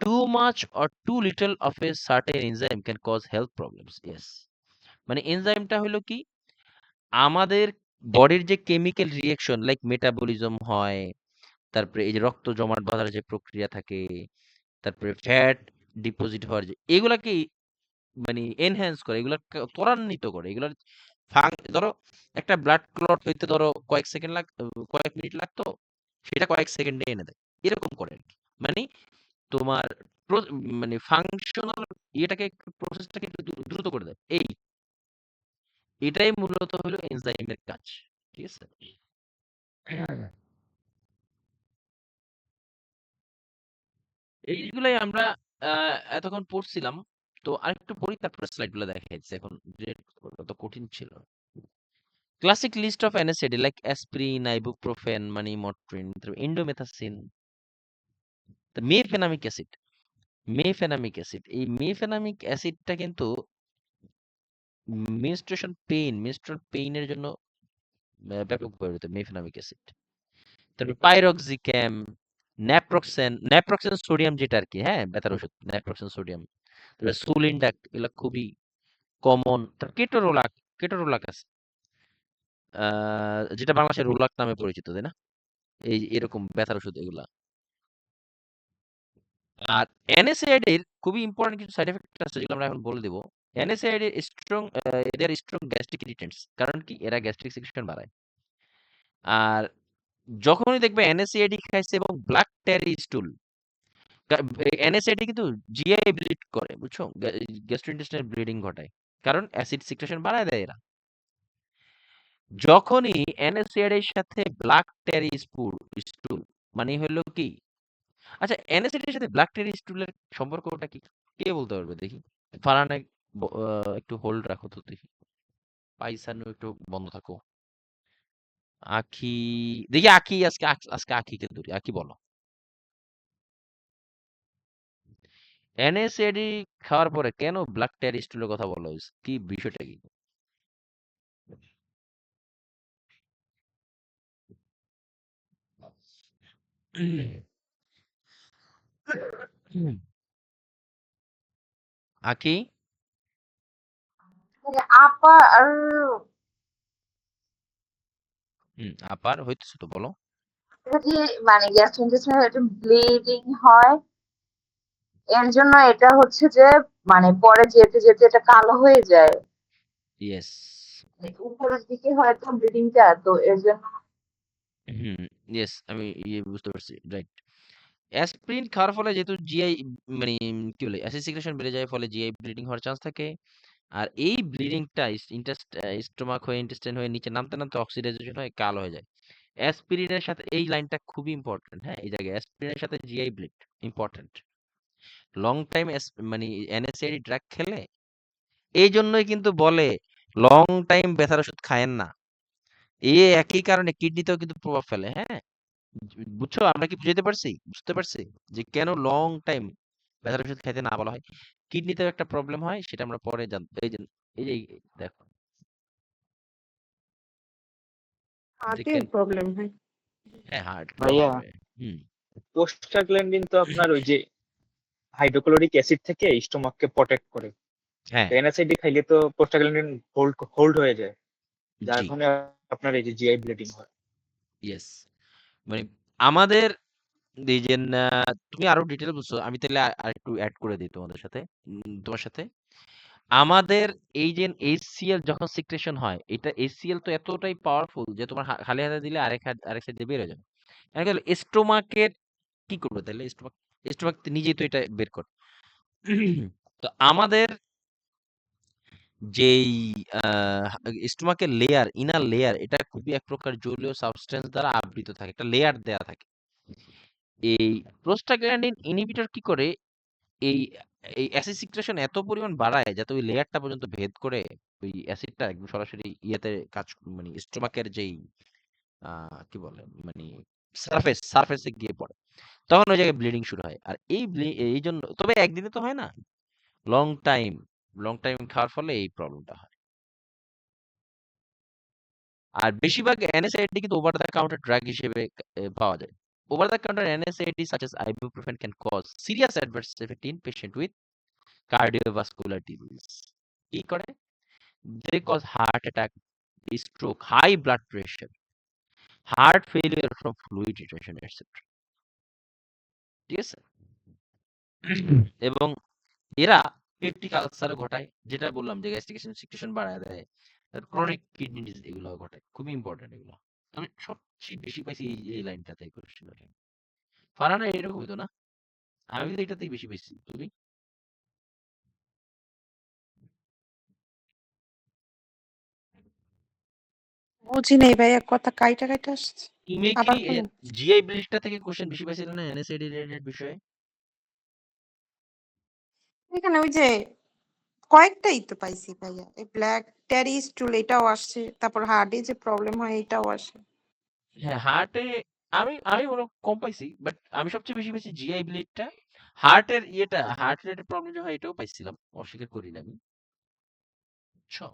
Too much or too little of a certain enzyme can cause health problems. Yes. মানে এনজাইমটা হলো কি, আমাদের বডির যে chemical reaction like metabolism হয়, তারপরে এই যে রক্ত জমাট বাঁধার যে প্রক্রিয়া থাকে, তারপরে ফ্যাট ডিপোজিট হওয়ার যে, এগুলাকে মানে এনহ্যান্স করে, এগুলা ত্বরান্বিত করে, এগুলার ধরো একটা ব্লাড ক্লট হইতে ধরো কয়েক সেকেন্ড কয়েক মিনিট লাগতো, সেটা কয়েক সেকেন্ডে এনে দেয়, এরকম করে আর কি। মানে তোমার মানে ফাংশনাল ইয়েটাকে, প্রসেসটাকে একটু দ্রুত করে দেয়। এটাই মূলত হলো এনজাইমের কাজ, ঠিক আছে? এইগুলাই আমরা এতক্ষণ পড়ছিলাম। তো আরেকটু পড়ি, তারপরে স্লাইডগুলো দেখা যাচ্ছে এখন, যে কত কঠিন ছিল। Classic list of NSAIDs like aspirin, ibuprofen, মানে Motrin, indomethacin, mefenamic acid. Mefenamic acid, এই মেফেনামিক অ্যাসিডটা কিন্তু মেনস্ট্রুয়াল পেইনের জন্য ব্যাপক ব্যবহৃত, মেফেনামিক অ্যাসিড। তারপর পাইরক্সিক্যাম, ন্যাপ্রক্সেন সোডিয়াম, যেটা আর কি, হ্যাঁ, ব্যথার ওষুধ, ন্যাপ্রক্সেন সোডিয়াম। তারপর সুলিন্ডাক, এগুলো খুবই কমন। তারপর কেটোরোলাক আছে, যেটা বাংলাদেশের রোলাক নামে পরিচিত, তাই না? এই এরকম ব্যথার ওষুধ এগুলা। আর NSAID এর খুবই ইম্পর্টেন্ট কিছু সাইড এফেক্ট আছে, যেগুলো আমরা এখন বলে দেব। NSAID এর স্ট্রং, এদের স্ট্রং গ্যাস্ট্রিক ইরিটেন্টস, কারণ কি এরা গ্যাস্ট্রিক সিক্রেশন বাড়ায়। আর যখনই দেখবে NSAID খাইছে এবং ব্ল্যাক ট্যারি স্টুল, NSAID কিন্তু জিআই ব্লিড করে, বুঝছো, গ্যাস্ট্রোইন্টেস্টাইনাল ব্লিডিং ঘটায়, কারণ অ্যাসিড সিক্রেশন বাড়ায় দেয় এরা। যখনই NSAID এর সাথে ব্ল্যাক ট্যারি স্টুল, মানে হলো কি, আচ্ছা, NSAID এর সাথে ব্ল্যাক টেরি স্টুলের সম্পর্কটা কি, কে বলতে পারবে দেখি? ফারহানা, একটু হোল্ড রাখো তো দেখি। পাইসানু একটু বন্ধ থাকো। আখি, দেখি আখি, আজকে আখিকে ধরি। আখি বলো, NSAID খাওয়ার পরে কেন ব্ল্যাক টেরি স্টুলের কথা বলা হয়েছে, কি বিষয়টা কি? আখি, আপার আপার হইতেছে তো, বলো। যে মানে গ্যাস্ট্রোইন্টেস্টাইনাল একটা ব্লিডিং হয়, এর জন্য এটা হচ্ছে যে মানে পরে যেতে যেতে এটা কালো হয়ে যায়, ইয়েস। উপরের দিকে হয়তো ব্লিডিংটা, তো এর জন্য। ইয়েস, আমি বুঝতে পারছি, রাইট। অ্যাসপিরিন খাওয়ার ফলে যেহেতু জিআই, মানে কি বলে, অ্যাসিড সিক্রেশন বেড়ে যায়, ফলে জিআই ব্লিডিং হওয়ার চান্স থাকে। আর এই ব্লিডিংটা স্টোমাক হয়ে, ইন্টেস্টাইন হয়ে নিচে নামতে নামতে অক্সিডাইজেশন হয়ে কালো হয়ে যায়। অ্যাসপিরিনের সাথে, এই লাইনটা খুবই ইম্পর্টেন্ট, হ্যাঁ, এই জায়গায় অ্যাসপিরিনের সাথে GI bleed important. Long time মানে NSAID ড্রাগ খেলে, এই জন্যই কিন্তু বলে লং টাইম ব্যথার ওষুধ খায়েন না। এই একই কারণে কিডনিতেও কিন্তু প্রভাব ফেলে, হ্যাঁ। বুঝছো, আমরা কি বুঝতে পারছি যে কেন লং টাইম ব্যথার ওষুধ খাইতে না বলা হয়? কিডনিতেও একটা প্রবলেম হয়, সেটা আমরা পরে জানবো। এই যে দেখো, হার্টের দেখেন, প্রবলেম হয়। হ্যাঁ, হার্ট ভাইয়া, হবে। হুম, প্রোস্টাগ্ল্যান্ডিন তো আপনার ওই যে হাইড্রোক্লোরিক অ্যাসিড থেকে স্টোমাককে প্রোটেক্ট করে। হ্যাঁ, এনএসআইডি খাইলে তো প্রোস্টাগ্ল্যান্ডিন হোল্ড হয়ে যায়, যার জি, কারণে আপনার এই যে জিআই ব্লিডিং হয়। ইয়েস। মানে আমাদের এই যে তুমি আরো ডিটেল বুঝছো, আমি তাহলে আরেকটু অ্যাড করে দিই তোমার সাথে। আমাদের এই যে HCl যখন সিক্রেশন হয়, এটা HCl তো এতটাই পাওয়ারফুল যে তোমার খালি হাতে দিলে আরেক সাইড দিয়ে বের হয়ে যাবে। এখন গেল স্টোমাকের কি করবে তাহলে? স্টোমাক নিজেই তো এটা বের করে। তো আমাদের যেই স্টোমাকের লেয়ার, ইনার লেয়ার, এটা খুবই এক প্রকার জলীয় সাবস্টেন্স দ্বারা আবৃত থাকে, একটা লেয়ার দেয়া থাকে। এই প্রোস্টাগ্ল্যান্ডিন ইনহিবিটর কি করে, এই এই অ্যাসিড সিক্রেশন এত পরিমাণ বাড়ায় যাতে ওই লেয়ারটা পর্যন্ত ভেদ করে ওই অ্যাসিডটা একদম সরাসরি ইয়েতে মানে স্টোমাকের যেই কি বলে মানে সারফেসে গিয়ে পড়ে, তখন ওই জায়গায় ব্লিডিং শুরু হয়। আর এই জন্য, তবে একদিনে তো হয় না, লং টাইম খাওয়ার ফলে এই প্রবলেমটা হয়। আর বেশিরভাগ NSAID কিন্তু ওভার দ্য কাউন্টার ড্রাগ হিসেবে পাওয়া যায়। Over the counter NSAID such as ibuprofen can cause serious adverse effect in patient with cardiovascular disease. কি করে? They cause heart attack, stroke, high blood pressure, heart failure from fluid retention, etc. ঠিক আছে? এবং এরা peptic ulcer ঘটায়, যেটা বললাম যে গ্যাস্ট্রিক সিক্রেশন বাড়ায় দেয়, ক্রনিক কিডনি ডিজিজ এগুলো ঘটায়। খুবই ইম্পর্টেন্ট এগুলো। আমি সবচেয়ে বেশি পাইছি এই লাইনটাতে কোশ্চেন। ফারহানা এরকম হইতো না? আমি তো এটাতেই বেশি পাইছি। তুমি? বুঝি নাই ভাইয়া, কথা কাইটা কাইটা আসছে। তুমি কি আবার বলেন। জিআই ব্রিজটা থেকে কোশ্চেন বেশি পাইছিলে না NSAID রিলেটেড বিষয়ে? এখানে ওই যে কয়েকটাই তো পাইছি ভাইয়া, এই ব্ল্যাক ট্যারি স্টুল এটাও আসছে, তারপর হার্টে যে প্রবলেম হয় এটাও আসে। হ্যাঁ, হার্টে আমি বড় কম পাইছি, বাট আমি সবচেয়ে বেশি পাইছি জিআই ব্লিডটা। হার্টের হার্ট রিলেটেড প্রবলেম যে হয় এটাও পাইছিলাম, অস্বীকার করি না আমি। বুঝছো?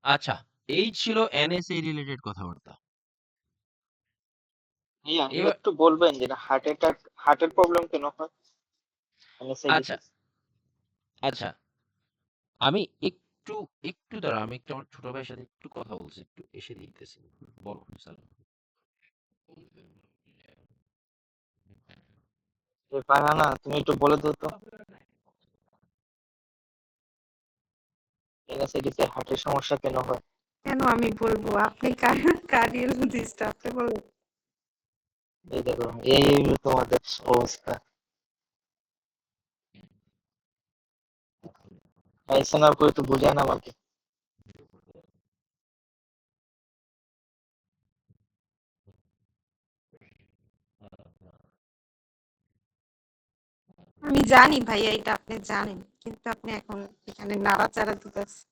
আচ্ছা, এই ছিল NSA রিলেটেড কথাবার্তা। ভাইয়া এবার একটু বলবেন যে হার্টের প্রবলেম কেন হয় আচ্ছা NSAID-তে? আচ্ছা আমি একটু একটু দাঁড়া, আমি একটু আমার ছোট ভাইয়ের সাথে একটু কথা বলছি, একটু এসে দিতেছি। বলো স্যার। ফারহানা তুমি একটু বলে দাও তো NSAID-তে হার্টের সমস্যা কেন হয়? কেন আমি বলবো? আপনি কার্ডিওলজিস্ট, আপনি বলেন। এই দেখো এই হলো তোমাদের অবস্থা। পাইছেন আর একটু বুঝায় না আমাকে। আমি জানি ভাইয়া, এটা আপনি জানেন, কিন্তু আপনি এখন এখানে নাড়াচাড়া দিতেছেন।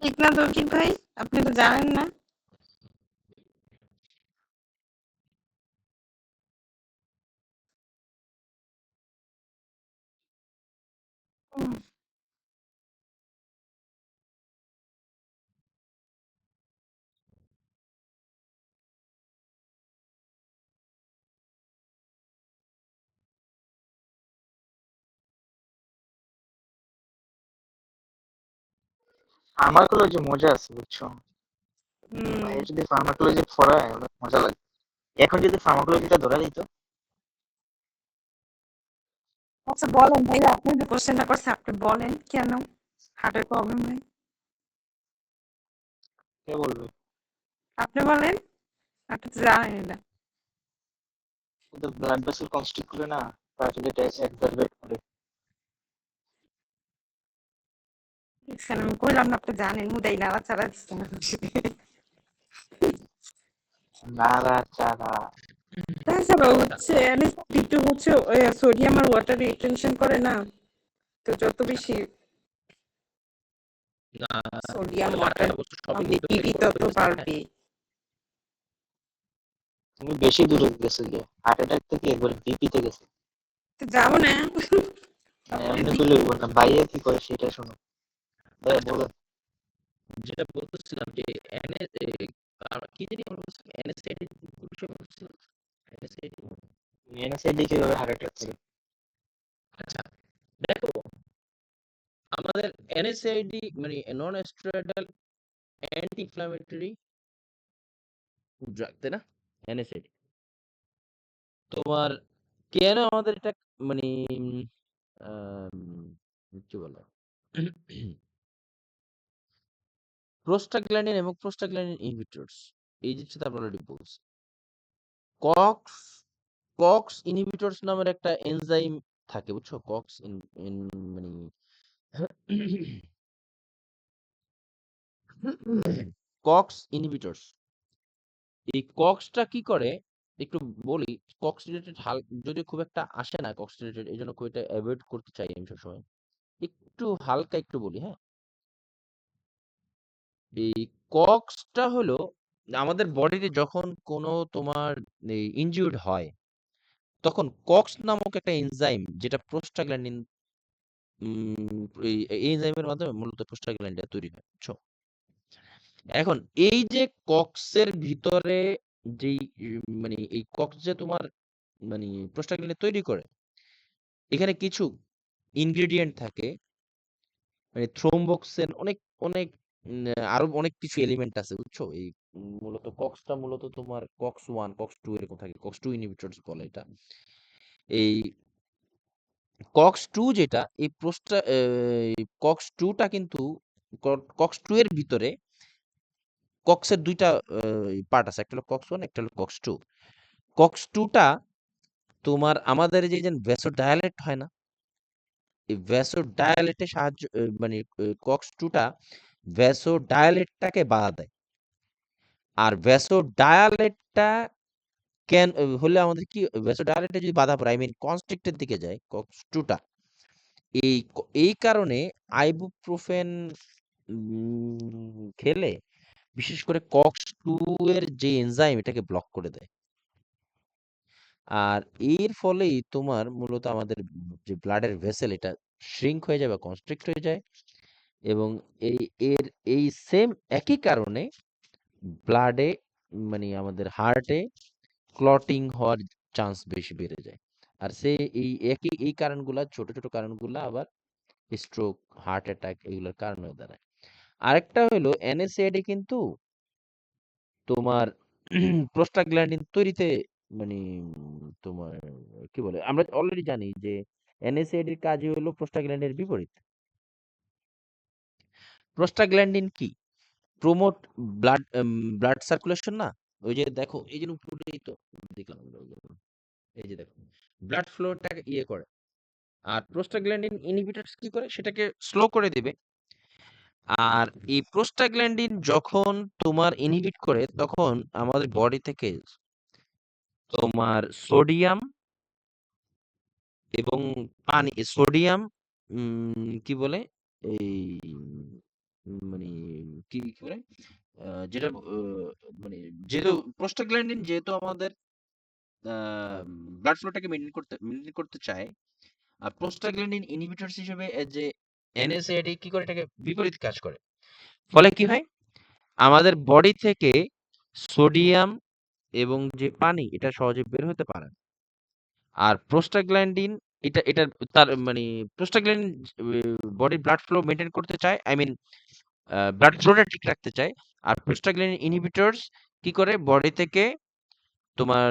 ঠিক না দর্শিত ভাই? আপনি তো জানেন না? হুম। ফার্মাকোলজি মজা আছে বুঝছো, হুম। ভাইয়া যদি ফার্মাকোলজি পড়ায় অনেক মজা লাগে। এখন যদি ফার্মাকোলজিটা ধরা দিত। আচ্ছা বলেন ভাইয়া, আপনি যে কোশ্চেনটা করছে আপনি বলেন কেন হার্টের প্রবলেম হয়? কে বলবে? আপনি বলেন, আপনি তো জানেন না। ওদের ব্লাড ভেসেল কনস্ট্রিক্ট করে না, প্রাকৃতিক এক্সারবেট করে। দেখছেন, আমি কইলাম না আপনি জানেন, মুদাই নাড়াচাড়া দিচ্ছেন। নাড়াচাড়া। তাছাড়া আচ্ছা হচ্ছে NSAID হচ্ছে সোডিয়াম আর ওয়াটার রিটেনশন করে না, তো যত বেশি না, সোডিয়াম ওয়াটার ওয়াটার অবশ্য সবই হবে কিন্তু বিপি করে তত ফেলছে, হ্যাঁ। বাড়বে। তুমি বেশি দূরে গেছো গিয়ে, হার্ট অ্যাটাক থেকে একবার বিপিতে গেছে। তো যাবো না। এমনি করলে হইব না, ভাইয়া কি করে সেটা শোনো। ভাইয়া আচ্ছা, বলো। যেটা বলতেছিলাম যে কি জানি আমরা বলছিলাম, NSAID বিষয়ে বলছিলাম। NSAID NSAID কিভাবে হার্ট অ্যাটাক করে? আচ্ছা দেখো, আমাদের এনএসএআইডি মানে নন স্টেরয়েডাল অ্যান্টি ইনফ্ল্যামেটরি ড্রাগ, তাই না? এনএসএআইডি তোমার কেন আমাদের এটা মানে কি বলে প্রোস্টাগ্ল্যান্ডিন এবং প্রোস্টাগ্ল্যান্ডিন ইনহিবিটরস, এই জিনিসটা আমরা অলরেডি বলছি। কক্স কক্স ইনহিবিটরস নামের একটা এনজাইম থাকে, বুঝছো? কক্স মানে কক্স ইনহিবিটরস, এই কক্সটা কি করে একটু বলি। কক্স রিলেটেড যদি খুব একটা আসে না কক্স রিলেটেড, এই জন্য খুব একটা অ্যাভয়েড করতে চাই আমি সবসময়। একটু হালকা একটু বলি, হ্যাঁ। এই কক্সটা হলো আমাদের বডিতে যখন কোনো তোমার ইনজিউর্ড হয়, তখন কক্স নামক একটা এনজাইম, যেটা প্রোস্টাগ্ল্যান্ডিন, এই এনজাইমের মাধ্যমে মূলত প্রোস্টাগ্ল্যান্ডিন তৈরি হয়, বুঝছো? এখন এই যে কক্সের ভিতরে যেই মানে এই কক্স যে তোমার মানে প্রোস্টাগ্ল্যান্ডিন তৈরি করে, এখানে কিছু ইনগ্রেডিয়েন্ট থাকে, মানে থ্রোম্বোক্সেন, অনেক অনেক আরো অনেক কিছু এলিমেন্ট আছে, বুঝছো? এই মূলত কক্সটা মূলত তোমার কক্স 1 কক্স 2 এরকম থাকে, কক্স 2 ইনহিবিটরস বলে এটা। এই কক্স 2 যেটা, এই কক্স 2টা কিন্তু কক্স 2 এর ভিতরে কক্সের দুইটা পার্ট আছে, একটা হলো কক্স 1, একটা হলো কক্স 2। কক্স 2টা তোমার আমাদের যে ভ্যাসোডায়ালেট হয় না, এই ভ্যাসোডায়ালেটে সাহায্য মানে কক্স 2টা ভ্যাসোডায়ালেটটাকে বাধা দেয়। আর ভ্যাসোডায়ালেটটা কেন হলে আমাদের কি, ভ্যাসোডায়ালেটে যদি বাধা পড়ে, আই মিন কনস্ট্রিক্টের দিকে যায় কক্স 2টা, এই কারণে আইবুপ্রোফেন খেলে বিশেষ করে কক্স 2 এর যে এনজাইম, এটাকে ব্লক করে দেয়। আর এর ফলেই তোমার মূলত আমাদের যে ব্লাডের ভেসেল, এটা শ্রিঙ্ক হয়ে যায় বা কনস্ট্রিক্ট হয়ে যায়, এবং এই এর এই সেম একই কারণে ব্লাডে মানে আমাদের হার্টে ক্লটিং হওয়ার চান্স বেশি বেড়ে যায়। আর এই কারণগুলা, ছোট ছোট কারণগুলা আবার স্ট্রোক, হার্ট অ্যাটাক এগুলোর কারণ হয়ে দাঁড়ায়। আরেকটা হলো এনএসএআইডি কিন্তু তোমার প্রোস্টাগ্ল্যান্ডিন তৈরিতে মানে তোমার কি বলে, আমরা অলরেডি জানি যে এনএসএআইডির কাজই হলো প্রোস্টাগ্ল্যান্ডিনের বিপরীত। প্রোস্টাগ্ল্যান্ডিন কি? প্রমোট ব্লাড ব্লাড সার্কুলেশন না? ওই যে দেখো, এই যে উপরেই তো দেখলাম আমরা, এই যে দেখো ব্লাড ফ্লোটাকে ইয়ে করে। আর প্রোস্টাগ্ল্যান্ডিন ইনহিবিটরস কি করে, সেটাকে স্লো করে দিবে। আর এই প্রোস্টাগ্ল্যান্ডিন যখন তোমার ইনহিবিট করে, তখন আমাদের বডি থেকে তোমার সোডিয়াম এবং পানি, সোডিয়াম কি বলে এই মানে কি কি বলে যেটা মানে যেহেতু প্রোস্টাগ্ল্যান্ডিন যেহেতু আমাদের ব্লাড ফ্লোটাকে মেনটেন করতে চায়, আর প্রোস্টাগ্ল্যান্ডিন ইনহিবিটরস হিসেবে যে এনএসএআইডি কি করে, এটাকে বিপরীত কাজ করে। ফলে কি হয়, আমাদের বডি থেকে সোডিয়াম এবং যে পানি, এটা সহজে বের হতে পারে না। আর প্রোস্টাগ্ল্যান্ডিন এটা তার মানে প্রোস্টাগ্ল্যান্ডিন বডির ব্লাড ফ্লো মেনটেন করতে চায়, আই মিন ব্লাড ফ্লোটা ঠিক রাখতে চায়। আর প্রোস্টাগ্ল্যান্ডিন ইনহিবিটরস কি করে, বডি থেকে তোমার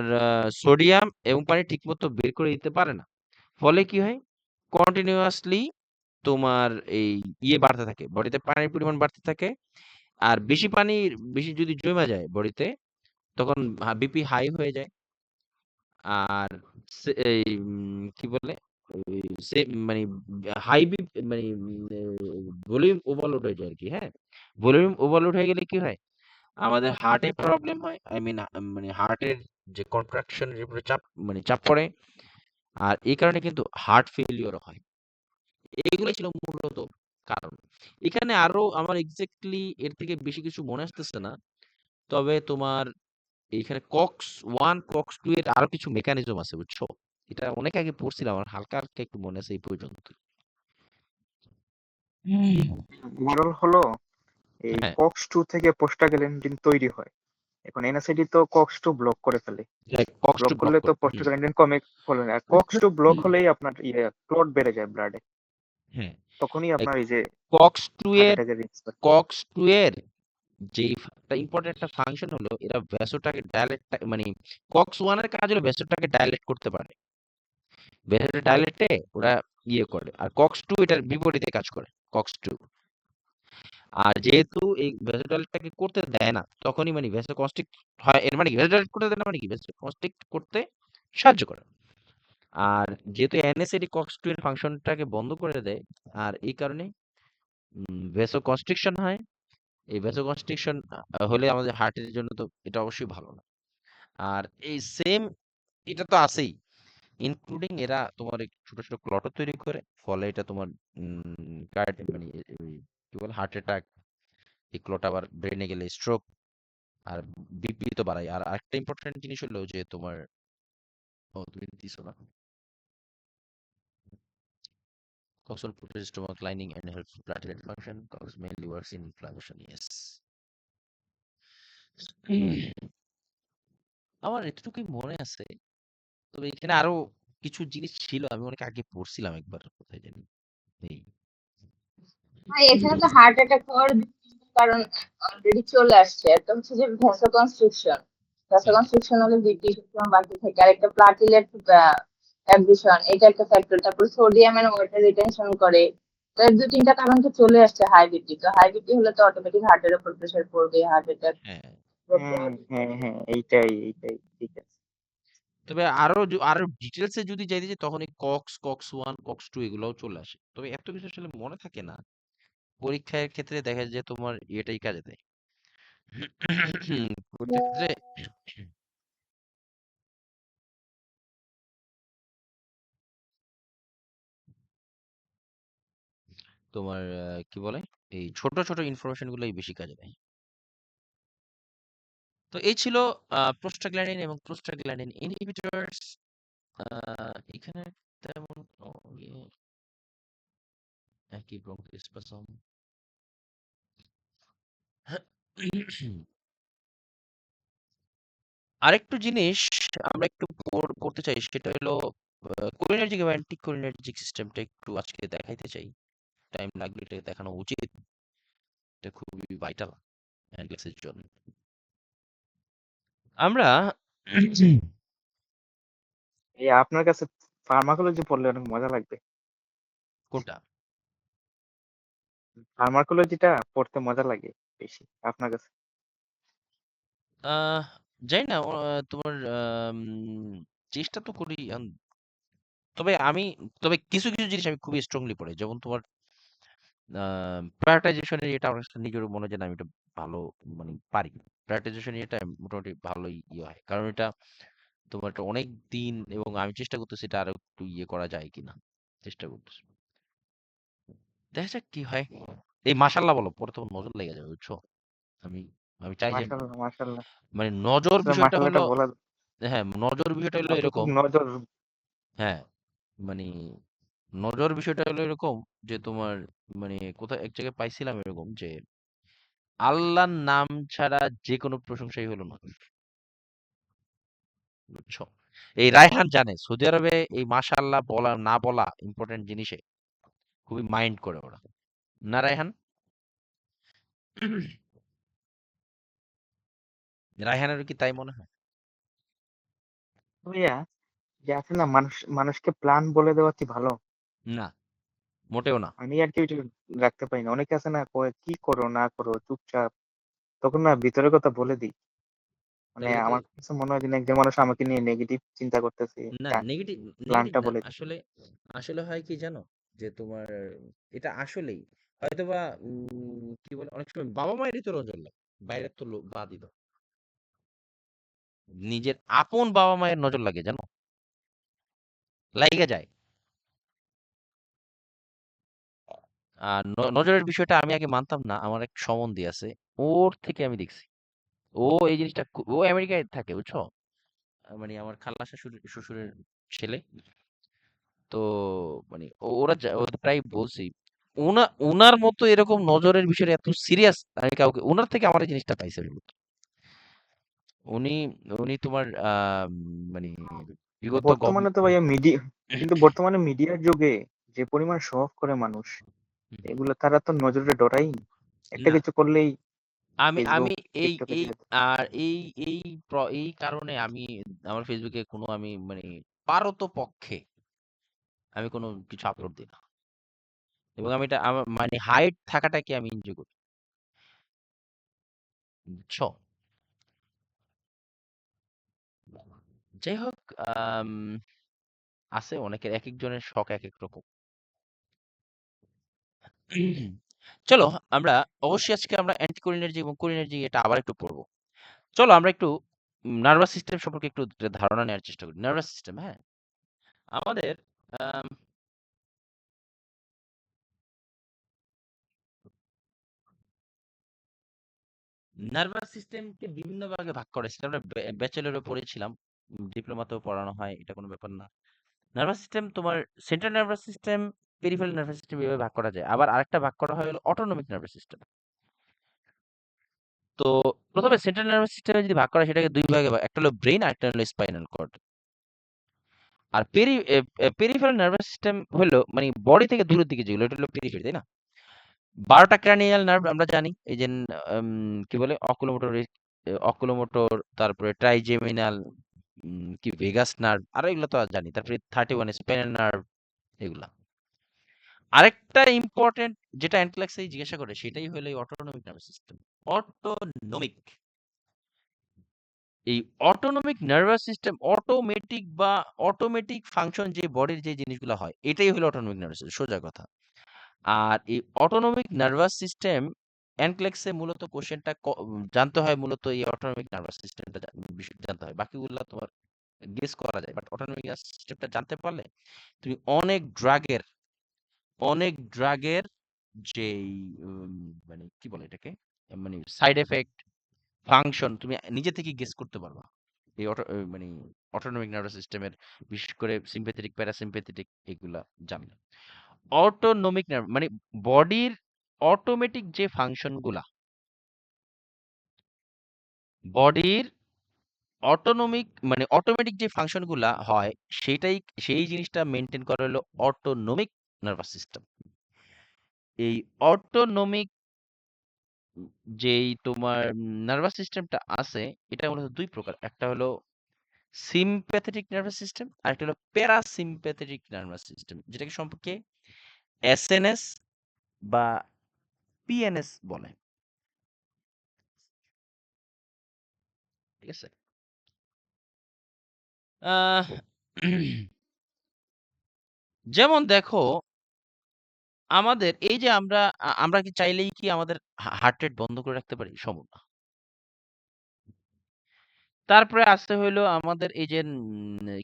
সোডিয়াম এবং পানি ঠিকমতো বের করে দিতে পারে না। ফলে কি হয়, কন্টিনিউয়াসলি তোমার এই বাড়তে থাকে, বডিতে পানির পরিমাণ বাড়তে থাকে। আর বেশি যদি জমে যায় বডিতে, তখন বিপি হাই হয়ে যায়। আর এই কি বলে সে মানে হাই মানে ভলিউম ওভারলোড হয়ে যায় আর কি, হ্যাঁ। ভলিউম ওভারলোড হয়ে গেলে কি হয়, আমাদের হার্টে প্রবলেম হয়, আই মিন মানে হার্টের যে কন্ট্রাকশনের উপরে চাপ পড়ে। আর এই কারণে কিন্তু হার্ট ফেলিওর হয়। এইগুলো ছিল মূলত কারণ। এখানে আরো আমার এক্স্যাক্টলি এর থেকে বেশি কিছু মনে আসতেছে না, তবে তোমার এইখানে কক্স 1 কক্স 2 এর আরো কিছু মেকানিজম আছে, বুঝছো? এটা অনেক আগে পড়ছিলাম, আমার হালকা হালকা একটু মনে আছে এই পর্যন্ত। মোরাল হলো এই হ্যাঁ, কক্স 2 থেকে প্রোস্টাগ্ল্যান্ডিন তৈরি হয়। এখন এনএসআইডি তো কক্স 2 ব্লক করে ফেলে। কক্স ব্লক 2 ব্লক করলে তো করে। প্রোস্টাগ্ল্যান্ডিন কমে ফলে না। কক্স 2 ব্লক হলেই আপনার ক্লট বেড়ে যায় ব্লাডে। হ্যাঁ, তখনই আপনার এই যে কক্স টু হার্ট এর অ্যাটাকের রিস্ক বাড়ে। কক্স টু এর যে ইম্পর্টেন্ট একটা ফাংশন হলো এরা ভেসোটাকে ডাইলেট মানে কক্স ওয়ান এর কাজ হলো ভেসোটাকে ডাইলেট করতে পারে, ভেসোটা ডাইলেটে ওরা ইয়ে করে, আর কক্স টু এটার বিপরীতে কাজ করে কক্স টু। আর যেহেতু এই ভেসোডাইলেটটাকে করতে দেয় না তখনই মানে ভেসো কনস্ট্রিক্ট হয়, এর মানে কি ভেসোডাইলেট করতে দেয় না মানে কি ভেসো কনস্ট্রিক্ট করতে সাহায্য করে। আর যেহেতু এনএসএডি কক্স টু এর ফাংশনটাকে বন্ধ করে দেয়, আর এই কারণে ভেসো কনস্ট্রিকশন হয়। এই ভেসো কনস্ট্রিকশন হলে আমাদের হার্টের জন্য তো এটা অবশ্যই ভালো না। আর এই সেম এটা তো আছেই, ইনক্লুডিং এরা তোমার এই ছোট ছোট ক্লটও তৈরি করে, ফলে এটা তোমার মানে কি বলে হার্ট অ্যাটাক, এই ক্লট আবার ব্রেনে গেলে স্ট্রোক আর বিপি তো বাড়ায়। আর আরেকটা ইম্পর্টেন্ট জিনিস হলো যে তোমার তুমি দিছো না Cox will protect stomach lining and help platelet function. Cox mainly works in inflammation. Yes. আমার এতটুকুই মনে আছে, তবে এখানে আরো কিছু জিনিস ছিল আমি অনেক আগে পড়ছিলাম একবার, কোথায় জানি এই ভাই এখানে তো হার্ট অ্যাটাক হওয়ার কারণ অলরেডি চলে আসছে। একটা হচ্ছে যে ভ্যাসোকনস্ট্রিকশন, ভ্যাসোকনস্ট্রিকশন হলে বিপি সবসময় বাড়তে থাকে, আর একটা প্লাটিলেট অ্যাবডিশন, এটা একটা ফ্যাক্টর। তারপর সোডিয়াম এন্ড ওয়াটার রিটেনশন করে। তো এই 2-3টা কারণ তো চলে আসছে হাই বিপি। তো হাই বিপি হলে তো অটোমেটিক হার্টের উপর প্রেসার পড়বে, হার্ট অ্যাটাক হ্যাঁ। হ্যাঁ এইটাই ঠিক আছে। তবে আরো ডিটেলসে যদি যাইতে চাই তখন এই কক্স ওয়ান কক্স টু এগুলোও চলে আসে, তবে এত কিছু আসলে মনে থাকে না। পরীক্ষার ক্ষেত্রে দেখা যায় তোমার এটাই কাজে দেয়। পরীক্ষার ক্ষেত্রে তোমার কি বলে এই ছোট ছোট ইনফরমেশন গুলোই বেশি কাজে দেয়। তো এই ছিল প্রোস্টাগ্ল্যান্ডিন এবং প্রোস্টাগ্ল্যান্ডিন ইনহিবিটরস। এখানে তেমন ইয়ে একই ব্রঙ্কোস্পাজম। আরেকটু জিনিস আমরা একটু করতে চাই, সেটা হলো কোলিনার্জিক এবং অ্যান্টি কোলিনার্জিক সিস্টেমটা একটু আজকে দেখাইতে চাই। টাইম লাগলে এটা দেখানো উচিত, এটা খুবই ভাইটাল অ্যানালিসিসের জন্য। আমরা এই আপনার কাছে ফার্মাকোলজি পড়লে অনেক মজা লাগবে। কোনটা ফার্মাকোলজিটা পড়তে মজা লাগে বেশি আপনার কাছে। আহ জানি না তোমার চেষ্টা তো করি তবে তবে কিছু কিছু জিনিস আমি খুবই স্ট্রংলি পড়ি, যেমন তোমার প্রায়োরিটাইজেশনের এটা আমার কাছে নিজের মনে হয় যে না আমি এটা ভালো মানে পারি। প্রায়োরিটাইজেশন এটা মোটামুটি ভালোই ইয়ে হয়, কারণ এটা তোমার একটা অনেক দিন এবং আমি চেষ্টা করতেছি এটা আরো একটু ইয়ে করা যায় কিনা, চেষ্টা করতেছি, দেখা যাক কি হয়। এই মাশাল্লাহ বলো পরে তোমার নজর লেগে যাবে বুঝছো। আমি আমি চাই যে মাশাআল্লাহ মানে নজর আসলে বিষয়টা হলো, মাশাআল্লাহটা বলা হ্যাঁ নজর বিষয়টা হলো আপনি খুব এরকম, নজর। হ্যাঁ মানে নজর বিষয়টা হলো এরকম যে তোমার মানে কোথায় এক জায়গায় পাইছিলাম এরকম যে আল্লাহর নাম ছাড়া যে কোনো প্রশংসাই হলো না, বুঝছো। এই রায়হান জানে সৌদি আরবে এই মাশাআল্লাহ বলা না বলা ইম্পর্টেন্ট জিনিসে খুবই মাইন্ড করে ওরা, না রায়হান? রায়হানের কি তাই মনে হয়? ভাইয়া যে আছে না মানুষকে প্ল্যান বলে দেওয়া কি ভালো? না, মোটেও না। আমি আর কি ওইটা রাখতে পারি না। অনেকে আছে না কয় কি করো না করো চুপচাপ, তখন না ভিতরের কথা বলে দিই। মানে তাহলে তো আমার কাছে মনে হয় যে একজন মানুষ আমাকে নিয়ে নেগেটিভ চিন্তা করতেছে, না, নেগেটিভ নেগেটিভ প্ল্যানটা না বলে দিই। আসলে। আসলে হয় কি জানো, যে তোমার এটা আসলেই হয়তোবা কি বলে অনেক সময় বাবা মায়েরই তো নজর লাগে, বাইরের তো বাদই দাও, নিজের আপন বাবা মায়ের নজর লাগে জানো, লাইগা যায়। আর নজরের বিষয়টা আমি আগে মানতাম না, আমার এক সম্বন্ধী আছে, ওর থেকে আমি দেখছি। ও এই জিনিসটা ও আমেরিকায় থাকে বুঝছো, মানে আমার খালা শ্বশুরের ছেলে। তো মানে ওরা প্রায় বলছি ওনার মতো এরকম নজরের বিষয়ে এত সিরিয়াস আমি কাউকে, ওনার থেকে আমার এই জিনিসটা পাইছে মূলত। উনি উনি তোমার মানে বিগত বর্তমানে তো ভাইয়া মিডিয়া, কিন্তু বর্তমানে মিডিয়ার যুগে যে পরিমাণ শো অফ করে মানুষ, হুম। এগুলো তারা তো নজরে ডরাই। একটা না, কিছু করলেই আমি Facebook, আমি এই TikTok এ এই দিয়ে দেয়। আর এই কারণে আমি আমার ফেসবুকে কোনো আমি মানে পারতপক্ষে আমি কোনো কিছু আপলোড দিই না, এবং আমি এটা আমার মানে হাইড থাকাটাকে আমি এনজয় করি, বুঝছো? যাই হোক, আম, আছে অনেকের, এক একজনের শখ এক এক রকম। চলো, আমরা অবশ্যই আজকে আমরা অ্যান্টিকোলিনার্জি এবং কোলিনার্জি এটা আবার একটু পড়বো। চলো আমরা একটু নার্ভাস সিস্টেম সম্পর্কে একটু ধারণা নেওয়ার চেষ্টা করি। নার্ভাস সিস্টেম, হ্যাঁ, আমাদের নার্ভাস সিস্টেমকে বিভিন্ন ভাগে ভাগ করে, সেটা আমরা ব্যাচেলরে পড়েছিলাম, ডিপ্লোমাতেও পড়ানো হয়, এটা কোনো ব্যাপার না। নার্ভাস সিস্টেম তোমার central nervous system, peripheral nervous system এভাবে ভাগ করা যায়। আবার আরেকটা ভাগ করা হয় হলো অটোনমিক নার্ভাস সিস্টেম। তো প্রথমে সেন্ট্রাল নার্ভাস সিস্টেমে যদি ভাগ করা হয়, সেটাকে দুই ভাগে একটা হলো ব্রেন আর একটা হলো স্পাইনাল কর্ড। আর পেরিফেরাল নার্ভাস সিস্টেম হলো মানে বডি থেকে দূরের দিকে যেগুলো, এটা হলো পেরিফেরি, তাই না? 12টা ক্র্যানিয়াল নার্ভ আমরা জানি, এই যে কি বলে অকুলোমোটর, অকুলোমোটর, তারপরে ট্রাইজেমিনাল, কি ভেগাস নার্ভ, আর এগুলো তো আর জানি। তারপরে 31 স্পাইনাল নার্ভ, এগুলা। আরেকটা ইম্পর্টেন্ট যেটা অ্যানক্লাক্সে জিজ্ঞাসা করে, সেটাই হলো এই অটোনমিক নার্ভাস সিস্টেম। অটোনমিক, এই autonomic nervous system, automatic function যে বডির যে জিনিসগুলো হয়, এটাই হলো অটোনমিক নার্ভাস সিস্টেম, সোজা কথা। আর এই অটোনমিক নার্ভাস সিস্টেম এনক্লেক্সে মূলত কোশ্চেনটা জানতে হয়, মূলত এই অটোনমিক নার্ভাস সিস্টেমটা জানতে হয়, বাকিগুলো তোমার গেস করা যায়, বাট অটোনমিক নার্ভাস সিস্টেমটা জানতে পারলে তুমি অনেক ড্রাগের যেই মানে কি বলে এটাকে, মানে সাইড এফেক্ট, ফাংশন তুমি নিজে থেকে গেস করতে পারবা এই মানে অটোনমিক নার্ভাস সিস্টেমের, বিশেষ করে সিম্প্যাথেটিক, প্যারাসিম্প্যাথেটিক, এগুলা জানলে। অটোনমিক নার্ভ মানে বডির অটোমেটিক যে ফাংশন গুলা, বডির অটোনমিক মানে অটোমেটিক যে ফাংশন গুলা হয়, সেই জিনিসটা মেনটেন করা হলো অটোনমিক নার্ভাস সিস্টেম। এই অটোনমিক যেই তোমার নার্ভাস সিস্টেমটা আছে, এটা মূলত দুই প্রকার। একটা হলো সিম্প্যাথেটিক নার্ভাস সিস্টেম, আর একটা হলো প্যারাসিম্প্যাথেটিক নার্ভাস সিস্টেম, যেটাকে সম্পর্কে এসএনএস বা পিএনএস বলে, ঠিক আছে? আহ, যেমন দেখো, আমাদের এই যে আমরা কি চাইলেই কি আমাদের হার্ট রেট বন্ধ করে রাখতে পারি? সম্ভব না। তারপরে আসতে হইলো আমাদের এই যে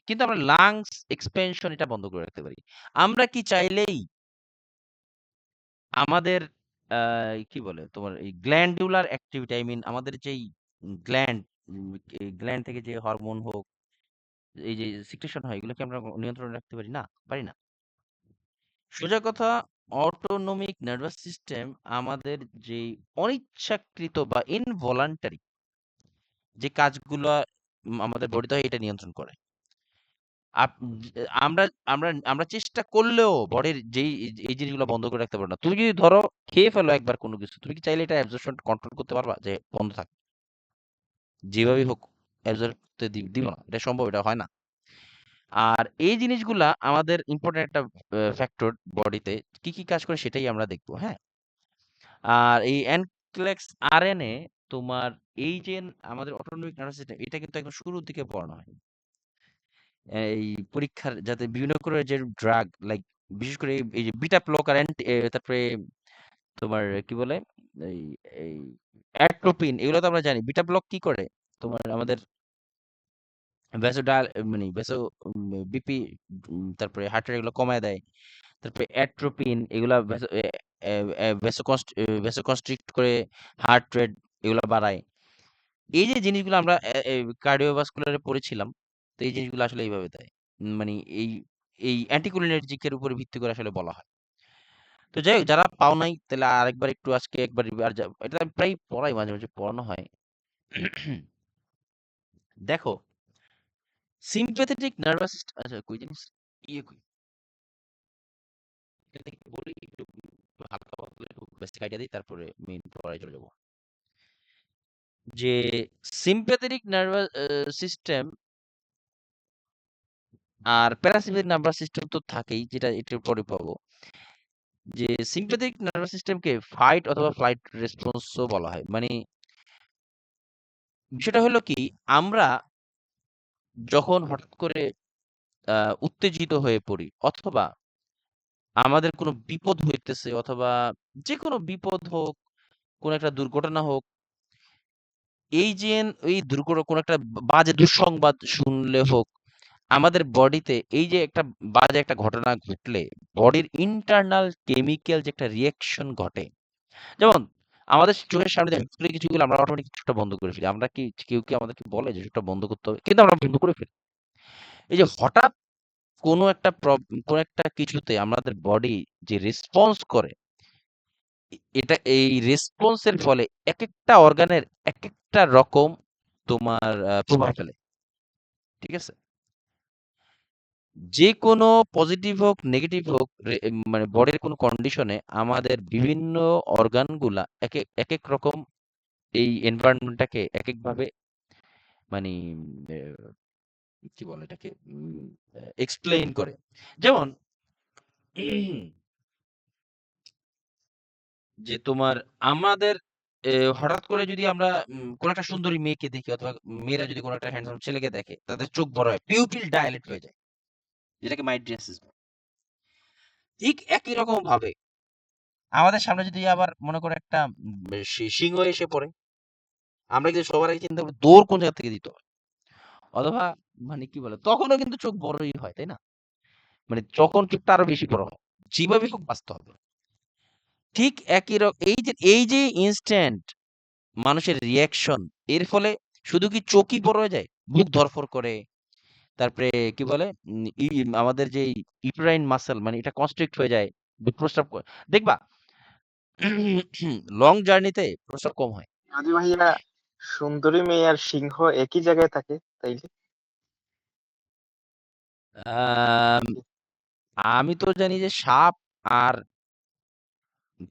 কিন্তু আমরা লাংস এক্সপেনশন এটা বন্ধ করে রাখতে পারি। আমরা কি চাইলেই আমাদের কি বলে তোমার এই গ্ল্যান্ডুলার অ্যাক্টিভিটি, আই মিন আমাদের যেই গ্ল্যান্ড গ্ল্যান্ড থেকে যে হরমোন হোক, এই যে সিক্রেশন হয়, এগুলোকে আমরা নিয়ন্ত্রণে রাখতে পারি না? পারি না। সোজা কথা, অটোনমিক নার্ভাস সিস্টেম আমাদের যে অনিচ্ছাকৃত বা ইনভলান্টারি যে কাজগুলো আমাদের বডিতে হয়, এটা নিয়ন্ত্রণ করে। আমরা আমরা আমরা চেষ্টা করলেও বডির যেই এই জিনিসগুলো বন্ধ করে রাখতে পারবো না। তুমি যদি ধরো খেয়ে ফেলো একবার কোনো কিছু, তুমি কি চাইলে এটা অ্যাবজর্পশন কন্ট্রোল করতে পারবা যে বন্ধ থাক? যেভাবেই হোক অ্যাবজর্ব করতে দিব না, এটা সম্ভব? এটা হয় না। আর এই জিনিসগুলা আমাদের ইম্পর্টেন্ট একটা ফ্যাক্টর বডিতে, কি কি কাজ করে সেটাই আমরা দেখবো, হ্যাঁ। আর এই এনক্লেক্স আরএনএ তোমার এই যে আমাদের অটোনমিক নার্ভাস সিস্টেম, এটা কিন্তু একদম শুরুর দিকে পড়ানো হয় এই পরীক্ষার, যাতে বিভিন্ন করে যে ড্রাগ, লাইক বিশেষ করে এই যে বিটা ব্লকার, তারপরে তোমার কি বলে এই এই অ্যাট্রোপিন, এগুলো তো আমরা জানি। বিটা ব্লক কি করে তোমার আমাদের ভ্যাসো মানে ভ্যাসো বিপি, তারপরে হার্ট রেট এগুলো কমায় দেয়। তারপরে অ্যাট্রোপিন এগুলা ভ্যাসোকনস্ট্রিক্ট করে হার্ট রেট এগুলা বাড়ায়। এই যে জিনিসগুলো আমরা কার্ডিওভাস্কুলারে পড়েছিলাম, তো এই জিনিসগুলো আসলে এইভাবে দেয়। মানে এই এই অ্যান্টিকোলিনার্জিকের উপরে ভিত্তি করে আসলে বলা হয়। তো যাই হোক, যারা পাও নাই তাহলে আরেকবার একটু আজকে একবার আর এটা আমি প্রায় পড়াই, মাঝে মাঝে পড়ানো হয়। দেখো, সিম্প্যাথেটিক নার্ভাস সিস্টেম, আচ্ছা কই জিনিস ইয়ে কই এটা থেকে বলি একটু হালকা পাতলা একটু বেসিক আইডিয়া দিই, তারপরে মেইন পড়ায় চলে যাব। যে সিম্প্যাথেটিক নার্ভাস সিস্টেম আর প্যারাসিম্প্যাথেটিক নার্ভাস সিস্টেম তো থাকেই, যেটা একটু পরে পাবো। যে সিম্প্যাথেটিক নার্ভাস সিস্টেমকে ফাইট অথবা ফ্লাইট রেসপন্সও বলা হয়। মানে বিষয়টা হলো কি, আমরা যখন হঠাৎ করে উত্তেজিত হয়ে পড়ি, অথবা আমাদের কোনো বিপদ হইতেছে, অথবা যে কোনো বিপদ হোক, কোনো একটা দুর্ঘটনা হোক, এই যে এই দুর্ঘটনা কোনো একটা বাজে দুঃসংবাদ শুনলে হোক, আমাদের বডিতে এই যে একটা বাজে একটা ঘটনা ঘটলে বডির ইন্টারনাল কেমিক্যাল যে একটা রিয়াকশন ঘটে। যেমন আমাদের চোখের সামনে দিয়ে হুট করে কিছু গেলে আমরা অটোমেটিক চোখটা বন্ধ করে ফেলি। আমরা কি, কেউ কি আমাদেরকে বলে যে চোখটা বন্ধ করতে হবে, কিন্তু আমরা বন্ধ করে ফেলি। এই যে হঠাৎ কোনো একটা কিছুতে আমাদের বডি যে রেসপন্স করে, এটা এই রেসপন্স এর ফলে একেকটা অর্গানের একেকটা রকম তোমার প্রভাব ফেলে। ঠিক আছে? যে কোনো পজিটিভ হোক নেগেটিভ হোক, মানে বডির কোনো কন্ডিশনে আমাদের বিভিন্ন অর্গানগুলা একেক রকম এই এনভায়রনমেন্টটাকে একেকভাবে মানে কি বলে এটাকে এক্সপ্লেইন করে। যেমন যে তোমার আমাদের হঠাৎ করে যদি আমরা কোন একটা সুন্দরী মেয়েকে দেখি, অথবা মেয়েরা যদি কোন একটা হ্যান্ডসাম ছেলেকে দেখে, তাদের চোখ বড় হয়, পিউপিল ডায়ালেট হয়ে যায়, যেটাকে মাইড্রিয়াসিস বলে। ঠিক একই রকম ভাবে আমাদের সামনে যদি আবার মনে করে একটা সিংহ এসে পড়ে, আমরা কিন্তু সবার আগে চিন্তা করবো দৌড় কোন জায়গা থেকে দিতে হবে, অথবা মানে কি বলে, তখনও কিন্তু চোখ বড়ই হয়, তাই না? মানে তখন চোখটা আরো বেশি বড় হয়, যেভাবে হোক বাঁচতে হবে। ঠিক একই রকম এই যে ইনস্ট্যান্ট মানুষের রিয়াকশন, এর ফলে শুধু কি চোখই বড় হয়ে যায়, বুক ধরফর করে, তারপরে কি বলে আমাদের যে ইউটেরাইন মাসল, মানে এটা কনস্ট্রিক্ট হয়ে যায়, প্রস্রাব দেখবা লং জার্নিতে প্রস্রাব কম হয়। যদি ভাইয়া সুন্দরী মেয়ে আর সিংহ একই জায়গায় থাকে তাইলে আম, আমি তো জানি যে সাপ আর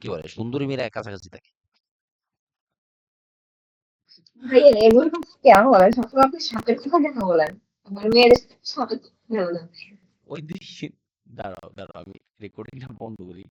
কি বলে সুন্দরী মেয়েরা কাছাকাছি থাকে। ভাইয়া এগুলো কেন বলেন? সবসময় আপনি সাপের কথা কেন বলেন? আমার মেয়ের সাপের কথা কেন বলেন? ওই দিন দাঁড়াও দাঁড়াও, আমি রেকর্ডিংটা বন্ধ করি।